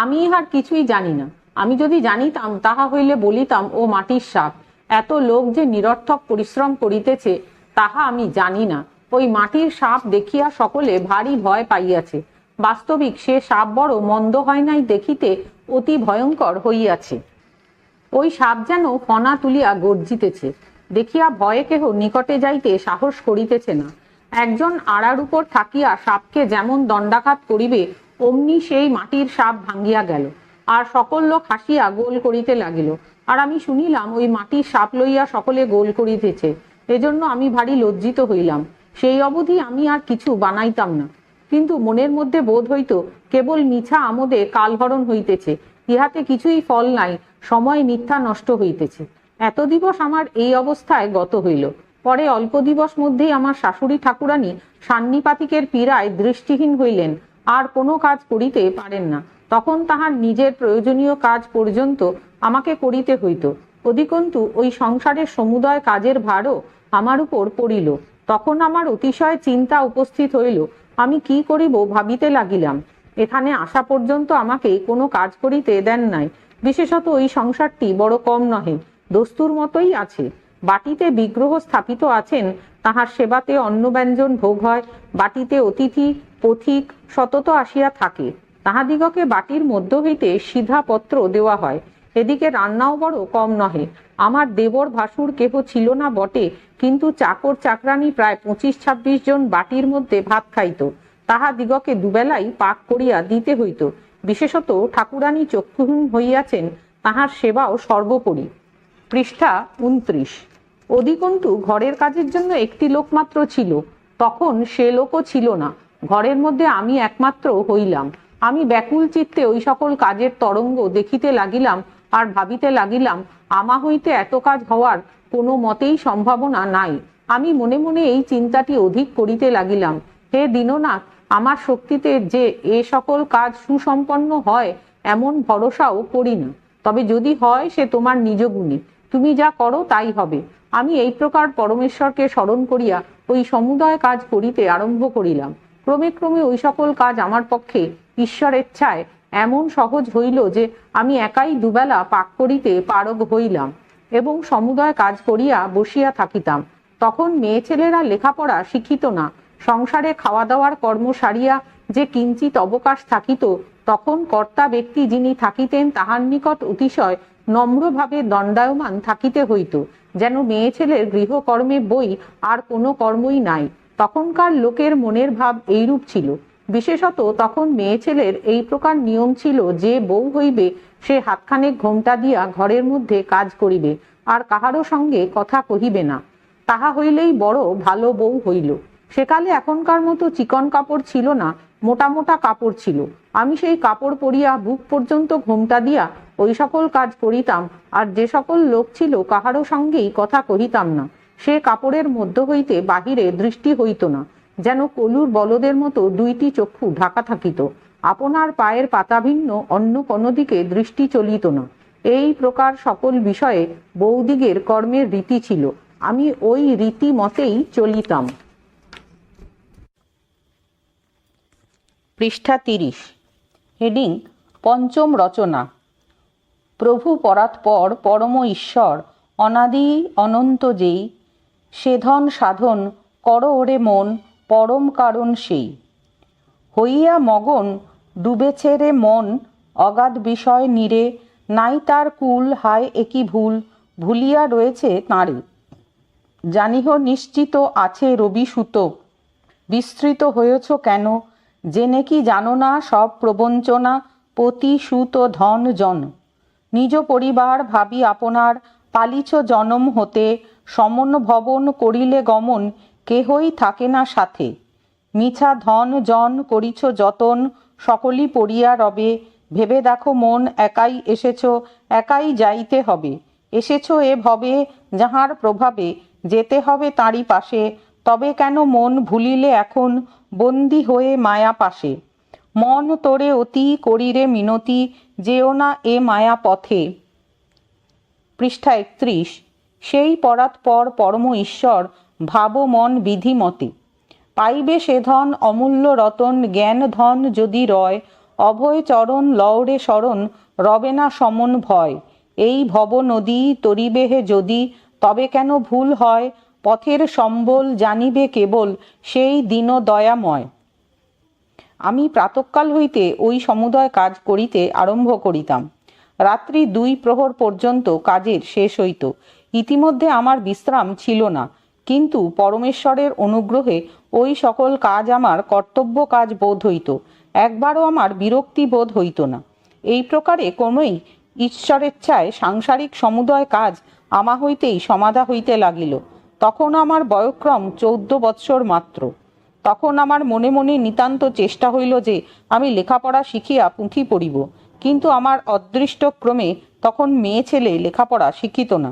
S1: আমি ইহার কিছুই জানি না। আমি যদি জানিতাম, তাহা হইলে বলিতাম, ও মাটির সাপ। এত লোক যে নিরর্থক পরিশ্রম করিতেছে, তাহা আমি জানি না। ওই মাটির সাপ দেখিয়া সকলে ভারী ভয় পাইয়াছে। বাস্তবিক সে সাপ বড় মন্দ হয় নাই দেখিতে, অতি ভয়ঙ্কর হইয়াছে। ওই সাপ যেন ফনা তুলিয়া গর্জিতেছে, দেখিয়া ভয়ে কেহ নিকটে যাইতে সাহস করিতেছে না। একজন আড়ার উপর থাকিয়া সাপকে যেমন দণ্ডাঘাত করিবে, অমনি সেই মাটির সাপ ভাঙ্গিয়া গেল, আর সকল লোক হাসিয়া গোল করিতে লাগিল। আর আমি শুনিলাম ওই মাটির সাপ লইয়া সকলে গোল করিতেছে। এজন্য আমি ভারী লজ্জিত হইলাম। সেই অবধি আমি আর কিছু বানাইতাম না, কিন্তু মনের মধ্যে বোধ হইত কেবল মিছা আমোদে কালহরণ হইতেছে, ইহাতে কিছুই ফল নাই, সময় মিথ্যা নষ্ট হইতেছে। এত দিবস আমার এই অবস্থায় গত হইল। পরে অল্প দিবস মধ্যেই আমার শাশুড়ি ঠাকুরানী সান্নিপাতিকের পীড়ায় দৃষ্টিহীন হইলেন, আর কোনো কাজ করিতে পারেন না। তখন তাহার নিজের প্রয়োজনীয় কাজ পর্যন্ত আমাকে করিতে হইত। অধিকন্তু ওই সংসারের সমুদয় কাজের ভারও আমার উপর পড়িল। তখন আমার অতিশয় চিন্তা উপস্থিত হইল। আমি কি করিব ভাবিতে লাগিলাম। এখানে আসা পর্যন্ত আমাকে কোনো কাজ করিতে দেন নাই। বিশেষত ওই সংসারটি বড় কম নহে, দস্তুর মতোই আছে। বাটিতে বিগ্রহ স্থাপিত আছেন, তাহার সেবাতে অন্ন ব্যঞ্জন ভোগ হয়। বাটিতে অতিথি পথিক সতত আসিয়া থাকে, তাহাদিগকে বাটির মধ্য হইতে সিধা পত্র দেওয়া হয়। এদিকে রান্নাও বড় কম নহে। আমার দেবর ভাসুর কেহ ছিল না বটে, কিন্তু চাকর চাকরানি প্রায় 25-26 জন বাটির মধ্যে ভাত খাইত। তাহাদিগকে দুবেলাই পাক করিয়া দিতে হইত। বিশেষত ঠাকুরানী চক্ষুহীন হইয়াছেন, তাহার সেবাও সর্বোপরি। পৃষ্ঠা 29। অধিকন্তু ঘরের কাজের জন্য একটি লোক মাত্র ছিল। তখন সে লোকও ছিল না, ঘরের মধ্যে আমি একমাত্র হইলাম। আমি ব্যাকুল চিত্তে ওই সকল কাজের তরঙ্গ দেখিতে লাগিলাম, আর ভাবিতে লাগিলাম, আমা হইতে এত কাজ হওয়ার কোনো মতেই সম্ভাবনা নাই। আমি মনে মনে এই চিন্তাটি অধিক করিতে লাগিলাম। হে দীননাথ, আমার শক্তিতে যে এ সকল কাজ সুসম্পন্ন হয় এমন ভরসাও করি না। তবে যদি হয়, সে তোমার নিজ গুণে, তুমি যা করো তাই হবে। আমি এই প্রকার পরমেশ্বরকে স্মরণ করিয়া ওই সমুদয় কাজ করিতে আরম্ভ করিলাম। ক্রমে ক্রমে ওই সকল কাজ আমার পক্ষে ঈশ্বরেচ্ছায় এমন সহজ হইল যে আমি একাই দুবেলা পাক করিতে পারগ হইলাম এবং সমুদয় কাজ করিয়া বসিয়া থাকিতাম। তখন মেয়ে ছেলেরা লেখাপড়া শিখিত না। সংসারে খাওয়া দাওয়ার কর্ম সারিয়া যে কিঞ্চিত অবকাশ থাকিত, তখন কর্তা ব্যক্তি যিনি থাকিতেন, তাহার নিকট অতিশয় নম্রভাবে দণ্ডায়মান থাকিতে হইত, যেন মেয়ে ছেলের গৃহকর্মে বই আর কোনো কর্মই নাই। তখনকার লোকের মনের ভাব এইরূপ ছিল। বিশেষত তখন মেয়ে ছেলের এই প্রকার নিয়ম ছিল যে বউ হইবে, সে হাতখানেক ঘোমটা দিয়া ঘরের মধ্যে কাজ করিবে, আর কাহারও সঙ্গে কথা কহিবে না। তাহা হইলেই বড় ভালো বউ হইল। সেকালে এখনকার মতো চিকন কাপড় ছিল না, মোটা মোটা কাপড় ছিল। আমি সেই কাপড় পরিয়া বুক পর্যন্ত ঘোমটা দিয়া ওই সকল কাজ করিতাম, আর যে সকল লোক ছিল কাহারও সঙ্গেই কথা কহিতাম না। সে কাপড়ের মধ্য হইতে বাহিরে দৃষ্টি হইত না, যেন কলুর বলদের মতো দুইটি চক্ষু ঢাকা থাকিত। আপনার পায়ের পাতা ভিন্ন অন্য কোনো দিকে দৃষ্টি চলিত না। এই প্রকার সকল বিষয়ে বৌদিগের কর্মের রীতি ছিল। আমি ওই রীতি মতেই চলিতাম। পৃষ্ঠা 30। হেডিং পঞ্চম রচনা। প্রভু পরাৎপর পরম ঈশ্বর, অনাদি অনন্ত যেই, সেধন সাধন কর ওরে মন, পরম কারণ সেই। হইয়া মগন ডুবেছে রে মন, অগাধ বিষয় নীরে, নাই তার কুল, হায় একই ভুল, ভুলিয়া রয়েছে তাঁরে। জানিহ নিশ্চিত আছে রবি সুত, বিস্তৃত হয়েছ কেন, জেনে কি জানো না সব প্রবঞ্চনা, পতি সুত ধন জন। নিজ পরিবার ভাবি আপনার, পালিছ জনম হতে, সমন ভবন করিলে গমন, কেহই থাকে না সাথে। মিছা ধন জন করিছ যতন, সকলই পড়িয়া রবে, ভেবে দেখো মন একাই এসেছ, একাই যাইতে হবে। এসেছ এ ভবে যাহার প্রভাবে, যেতে হবে তাঁরই পাশে, তবে কেন মন ভুলিলে এখন, বন্দী হয়ে মায়া পাশে। মন তোরে অতি করিরে মিনতি, যেও না এ মায়া পথে। পৃষ্ঠা 31। সেই পরাৎপর পরম ঈশ্বর ভাব মন বিধি মতে। পাইবে সে ধন অমূল্য রতন, জ্ঞান ধন যদি রয়, অভয় চরণ লওরে শরণ, রবে না সমন ভয়। এই ভব নদী তরিবে হে যদি, তবে কেন ভুল হয়, পথের সম্বল জানিবে কেবল, সেই দীন দয়াময়। আমি প্রাতঃকাল হইতে ওই সমুদয় কাজ করিতে আরম্ভ করিতাম। রাত্রি 2 প্রহর পর্যন্ত কাজের শেষ হইত। ইতিমধ্যে আমার বিশ্রাম ছিল না, কিন্তু পরমেশ্বরের অনুগ্রহে ওই সকল কাজ আমার কর্তব্য কাজ বোধ হইত। একবারও আমার বিরক্তি বোধ হইত না। এই প্রকারে ক্রমেই ঈশ্বরেচ্ছায় সাংসারিক সমুদয় কাজ আমা হইতেই সমাধা হইতে লাগিল। তখন আমার বয়ঃক্রম 14 বৎসর মাত্র। তখন আমার মনে মনে নিতান্ত চেষ্টা হইল যে আমি লেখাপড়া শিখিয়া পুঁথি পড়িব, কিন্তু আমার অদৃষ্টক্রমে তখন মেয়ে ছেলে লেখাপড়া শিখিত না।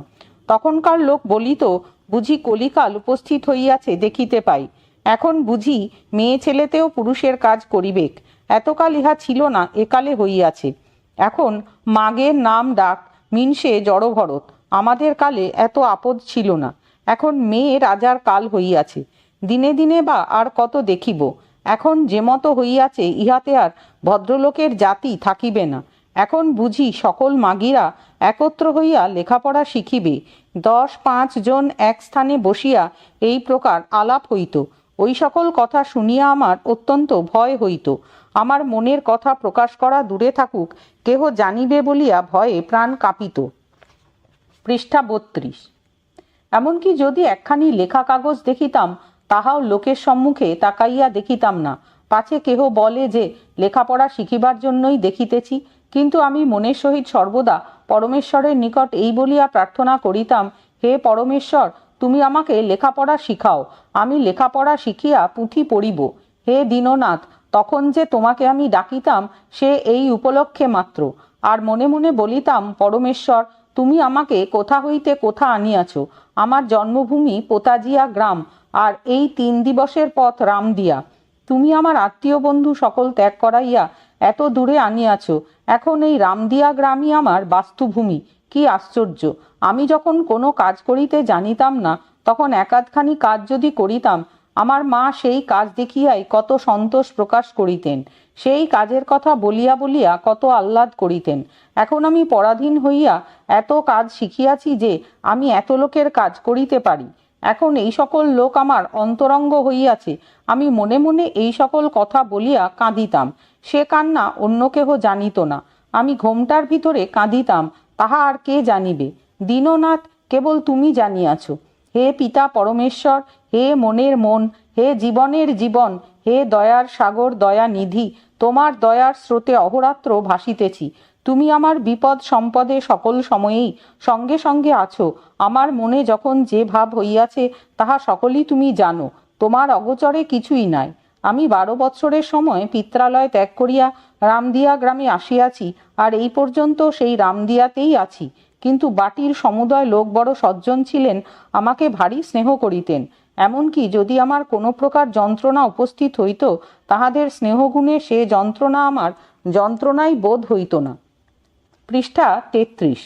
S1: তখনকার লোক বলিত, বুঝি কলিকাল উপস্থিত হইয়াছে দেখিতে পাই। এখন বুঝি মেয়ে ছেলেতেও পুরুষের কাজ করিবেক। এতকাল ইহা ছিল না, একালে হইয়াছে। এখন মাগের নাম ডাক মিনসে জড়ভরত। আমাদের কালে এত আপদ ছিল না। এখন মেয়ে রাজার কাল হইয়াছে। দিনে দিনে বা আর কত দেখিব। এখন যে মতো হইয়াছে ইহাতে আর ভদ্রলোকের জাতি থাকিবে না। এখন বুঝি সকল মাগিরা একত্র হইয়া লেখাপড়া শিখিবে। 10-5 জন এক স্থানে বসিয়া এই প্রকার আলাপ হইত। ওই সকল কথা শুনিয়া আমার অত্যন্ত ভয় হইত। আমার মনের কথা প্রকাশ করা দূরে থাকুক, কেহ জানিবে বলিয়া ভয়ে প্রাণ কাঁপিত। পৃষ্ঠা 32। এমনকি যদি একখানি লেখা কাগজ দেখিতাম, তাহাও লোকের সম্মুখে তাকাইয়া দেখিতাম না, পাছে কেহ বলে যে লেখাপড়া শিখিবার জন্যই দেখিতেছি। কিন্তু আমি মনের সহিত সর্বদা পরমেশ্বরের নিকট এই বলিয়া প্রার্থনা করিতাম, হে পরমেশ্বর, তুমি আমাকে লেখাপড়া শিখাও, আমি লেখাপড়া শিখিয়া পুঁথি পড়িব। হে দীননাথ, তখন যে তোমাকে আমি ডাকিতাম সে এই উপলক্ষে মাত্র। আর মনে মনে বলিতাম, পরমেশ্বর, তুমি আমাকে কোথা হইতে কোথা আনিয়াছ। আমার জন্মভূমি পোতাজিয়া গ্রাম, আর এই 3 দিবসের পথ রামদিয়া। তুমি আমার আত্মীয় বন্ধু সকল ত্যাগ করাইয়া এত দূরে আনিয়াছ। এখন এই রামদিয়া গ্রামই আমার বাস্তুভূমি। কি আশ্চর্য! আমি যখন কোনো কাজ করিতে জানিতাম না, তখন একাধখানি কাজ যদি করিতাম, আমার মা সেই কাজ দেখিয়াই কত সন্তোষ প্রকাশ করিতেন। সেই কাজের কথা বলিয়া বলিয়া কত আহ্লাদ করিতেন। এখন আমি পরাধীন হইয়া এত কাজ শিখিয়াছি যে আমি এত লোকের কাজ করিতে পারি। এখন এই সকল লোক আমার অন্তরঙ্গ হইয়াছে। আমি মনে মনে এই সকল কথা বলিয়া কাঁদিতাম। সে কান্না অন্য কেহ জানিত না। আমি ঘোমটার ভিতরে কাঁদিতাম, তাহা আর কে জানিবে? দীননাথ, কেবল তুমি জানিয়াছ। হে পিতা পরমেশ্বর, হে মনের মন, হে জীবনের জীবন, হে দয়ার সাগর দয়া নিধি, তোমার দয়ার স্রোতে অহরাত্র ভাসিতেছি। তুমি আমার বিপদ সম্পদে সকল সময়েই সঙ্গে সঙ্গে আছো। আমার মনে যখন যে ভাব হইয়াছে তাহা সকলই তুমি জানো। তোমার অগোচরে কিছুই নাই। আমি 12 বৎসরের সময় পিত্রালয় ত্যাগ করিয়া রামদিয়া গ্রামে আসিয়াছি, আর এই পর্যন্ত সেই রামদিয়াতেই আছি। কিন্তু বাটির সমুদয় লোক বড় সজ্জন ছিলেন, আমাকে ভারী স্নেহ করিতেন। এমনকি যদি আমার কোনো প্রকার যন্ত্রণা উপস্থিত হইত, তাহাদের স্নেহগুণে সে যন্ত্রণা আমার যন্ত্রণাই বোধ হইত না। পৃষ্ঠা 33।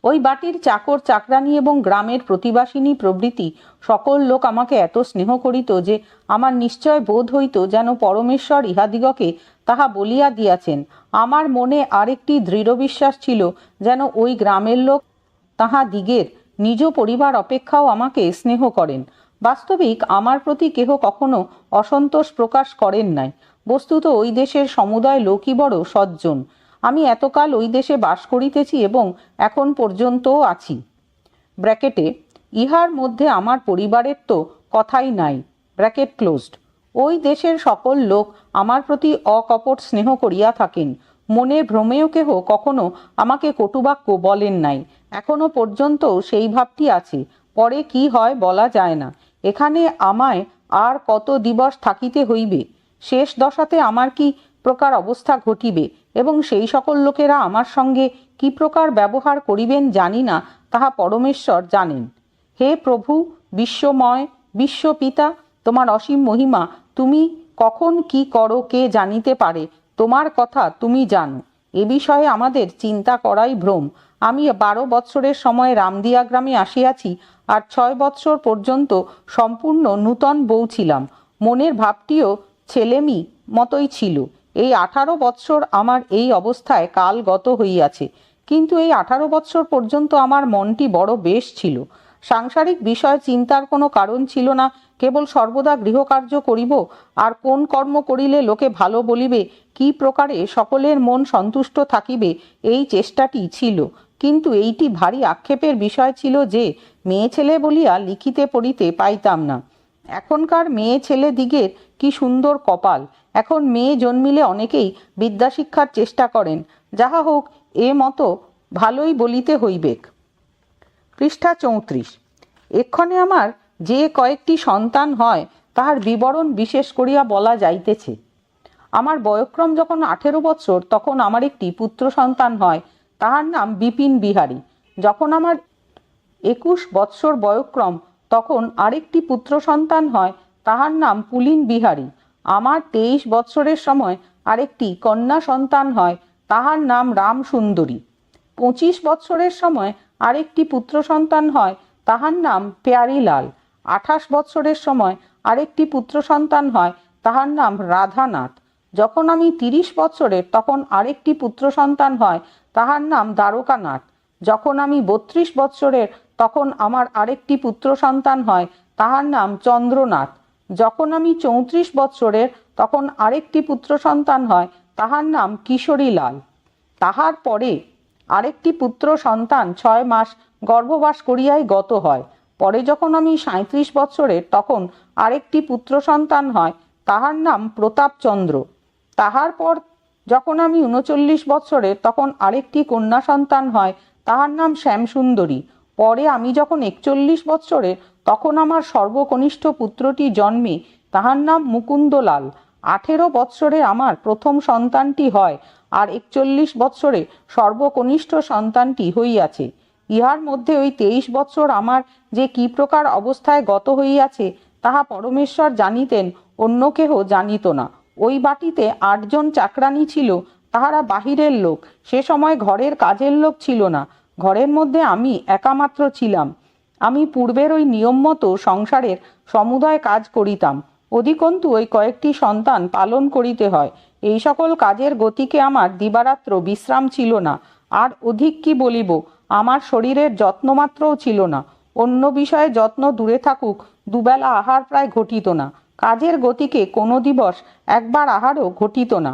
S1: ওই বাটির চাকর চাকরানী এবং গ্রামের প্রতিবাসিনী প্রভৃতি সকল লোক আমাকে এত স্নেহ করিত যে আমার নিশ্চয় বোধ হইত যেন পরমেশ্বর ইহাদিগকে তাহা বলিয়া দিয়াছেন। আমার মনে আরেকটি দৃঢ় বিশ্বাস ছিল যেন ওই গ্রামের লোক তাহাদিগের নিজ পরিবার অপেক্ষাও আমাকে স্নেহ করেন। বাস্তবিক আমার প্রতি কেহ কখনো অসন্তোষ প্রকাশ করেন নাই। বস্তুত ওই দেশের সমুদয় লোকই বড় সজ্জন। আমি এতকাল ওই দেশে বাস করিতেছি এবং এখন পর্যন্তও আছি। ব্র্যাকেটে, ইহার মধ্যে আমার পরিবারের তো কথাই নাই, ব্র্যাকেট ক্লোজড। ওই দেশের সকল লোক আমার প্রতি অকপট স্নেহ করিয়া থাকেন। মনে ভ্রমেও কেহ কখনো আমাকে কটুবাক্য বলেন নাই। এখনো পর্যন্ত সেই ভাবটি আছে। পরে কি হয় বলা যায় না। এখানে আমায় আর কত দিবস থাকিতে হইবে, শেষ দশাতে আমার কি প্রকার অবস্থা ঘটিবে এবং সেই সকল লোকেরা আমার সঙ্গে কি প্রকার ব্যবহার করিবেন জানি না, তাহা পরমেশ্বর জানেন। হে প্রভু, বিশ্বময়, বিশ্বপিতা, তোমার অসীম মহিমা, তুমি কখন কি করো কে জানিতে পারে। তোমার কথা তুমি জানো। এ বিষয়ে আমাদের চিন্তা করাই ভ্রম। আমি 12 বৎসরের সময় রামদিয়া গ্রামে আসিয়াছি, আর 6 বৎসর পর্যন্ত সম্পূর্ণ নূতন বউ ছিলাম। মনের ভাবটিও ছেলেমি মতোই ছিল। এই 18 বৎসর আমার এই অবস্থায় কালগত হইয়াছে, কিন্তু এই 18 বৎসর পর্যন্ত আমার মনটি বড় বেশ ছিল। সাংসারিক বিষয় চিন্তার কোনো কারণ ছিল না। কেবল সর্বদা গৃহকার্য করিব, আর কোন কর্ম করিলে লোকে ভালো বলিবে, কি প্রকারে সকলের মন সন্তুষ্ট থাকিবে, এই চেষ্টাটি ছিল। কিন্তু এইটি ভারী আক্ষেপের বিষয় ছিল যে মেয়ে ছেলে বলিয়া লিখিতে পড়িতে পাইতাম না। এখনকার মেয়ে ছেলে দিগের কি সুন্দর কপাল! এখন মেয়ে জন্মিলে অনেকেই বিদ্যাশিক্ষার চেষ্টা করেন। যাহা হোক, এ মতো ভালোই বলিতে হইবেক। পৃষ্ঠা 34। এক্ষণে আমার যে কয়েকটি সন্তান হয় তাহার বিবরণ বিশেষ করিয়া বলা যাইতেছে। আমার বয়ঃক্রম যখন 18 বৎসর, তখন আমার একটি পুত্র সন্তান হয়, তাহার নাম বিপিন বিহারী। যখন আমার 21 বৎসর বয়ঃক্রম, তখন আরেকটি পুত্র সন্তান হয়, তাহার নাম পুলিন বিহারী। আমার 23 বৎসরের সময় আরেকটি কন্যা সন্তান হয়, তাহার নাম রাম সুন্দরী। 25 বৎসরের সময় আরেকটি পুত্র সন্তান হয়, তাহার নাম প্যারীলাল। 28 বৎসরের সময় আরেকটি পুত্র সন্তান হয়, তাহার নাম রাধানাথ। যখন আমি 30 বৎসরের, তখন আরেকটি পুত্র সন্তান হয়, তাহার নাম দ্বারকানাথ। যখন আমি 32 বৎসরের, তখন আমার আরেকটি পুত্র সন্তান হয়, তাহার নাম চন্দ্রনাথ। যখন আমি 34 বৎসরের, তখন আরেকটি পুত্র সন্তান হয়, তাহার নাম কিশোরীলাল। তাহার পরে আরেকটি পুত্র সন্তান 6 মাস গর্ভবাস করিয়াই গত হয়। পরে যখন আমি 37 বৎসরের, তখন আরেকটি পুত্র সন্তান হয়, তাহার নাম প্রতাপচন্দ্র। তাহার পর যখন আমি 39 বৎসরের, তখন আরেকটি কন্যা সন্তান হয়, তাহার নাম শ্যামসুন্দরী। পরে আমি যখন 41 বৎসরের, তখন আমার সর্বকনিষ্ঠ পুত্রটি জন্মে, তাহার নাম মুকুন্দলাল। 18 বৎসরে আমার প্রথম সন্তানটি হয়, আর 41 বৎসরে সর্বকনিষ্ঠ সন্তানটি হইয়াছে। ইহার মধ্যে ওই 23 বৎসর আমার যে কি প্রকার অবস্থায় গত হইয়াছে, তাহা পরমেশ্বর জানিতেন, অন্য কেহ জানিত না। ওই বাটিতে 8 জন চাকরানী ছিল, তাহারা বাহিরের লোক। সে সময় ঘরের কাজের লোক ছিল না। ঘরের মধ্যে আমি একামাত্র ছিলাম। আমি পূর্বের ওই নিয়ম মতো সংসারের সমুদয় কাজ করিতাম। অধিকন্তু ওই কয়েকটি সন্তান পালন করিতে হয়। এই সকল কাজের গতিকে আমার দিবারাত্র বিশ্রাম ছিল না। আর অধিক কি বলিব, আমার শরীরের যত্নমাত্রও ছিল না। অন্য বিষয়ে যত্ন দূরে থাকুক, দুবেলা আহার প্রায় ঘটিত না। কাজের গতিকে কোনো দিবস একবার আহারও ঘটিত না।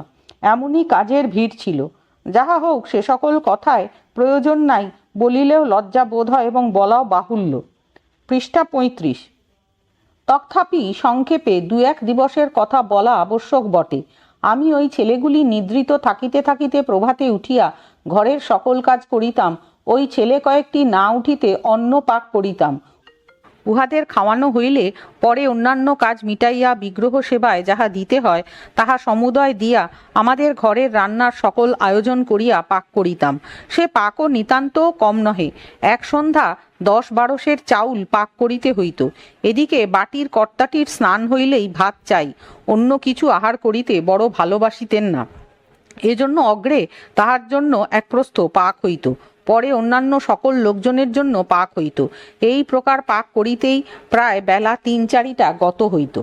S1: এমনই কাজের ভিড় ছিল। যাহা হোক, সে সকল কথায় প্রয়োজন নাই, বলিলেও লজ্জা বোধ হয় এবং বলাও বাহুল্য। পৃষ্ঠা 35। তথাপি সংক্ষেপে 2-1 দিবসের কথা বলা আবশ্যক বটে। আমি ওই ছেলেগুলি নিদ্রিত থাকিতে থাকিতে প্রভাতে উঠিয়া ঘরের সকল কাজ করিতাম। ওই ছেলে কয়েকটি না উঠিতে অন্ন পাক করিতাম। উহাদের খাওয়ানো হইলে পরে অন্যান্য কাজ মিটাইয়া বিগ্রহ সেবায় যাহা দিতে হয়, তাহা সমুদয় দিয়া আমাদের ঘরের রান্নার সকল আয়োজন করিয়া পাক করিতাম। সে পাকও নিতান্ত কম নহে। এক সন্ধ্যা 10-12 সের চাউল পাক করিতে হইত। এদিকে বাটির কর্তাটির স্নান হইলেই ভাত চাই, অন্য কিছু আহার করিতে বড় ভালোবাসিতেন না। এজন্য অগ্রে তাহার জন্য এক প্রস্থ পাক হইত, পরে অন্যান্য সকল লোকজনের জন্য পাক হইত। এই প্রকার পাক করিতেই প্রায় বেলা 3-4টা গত হইত।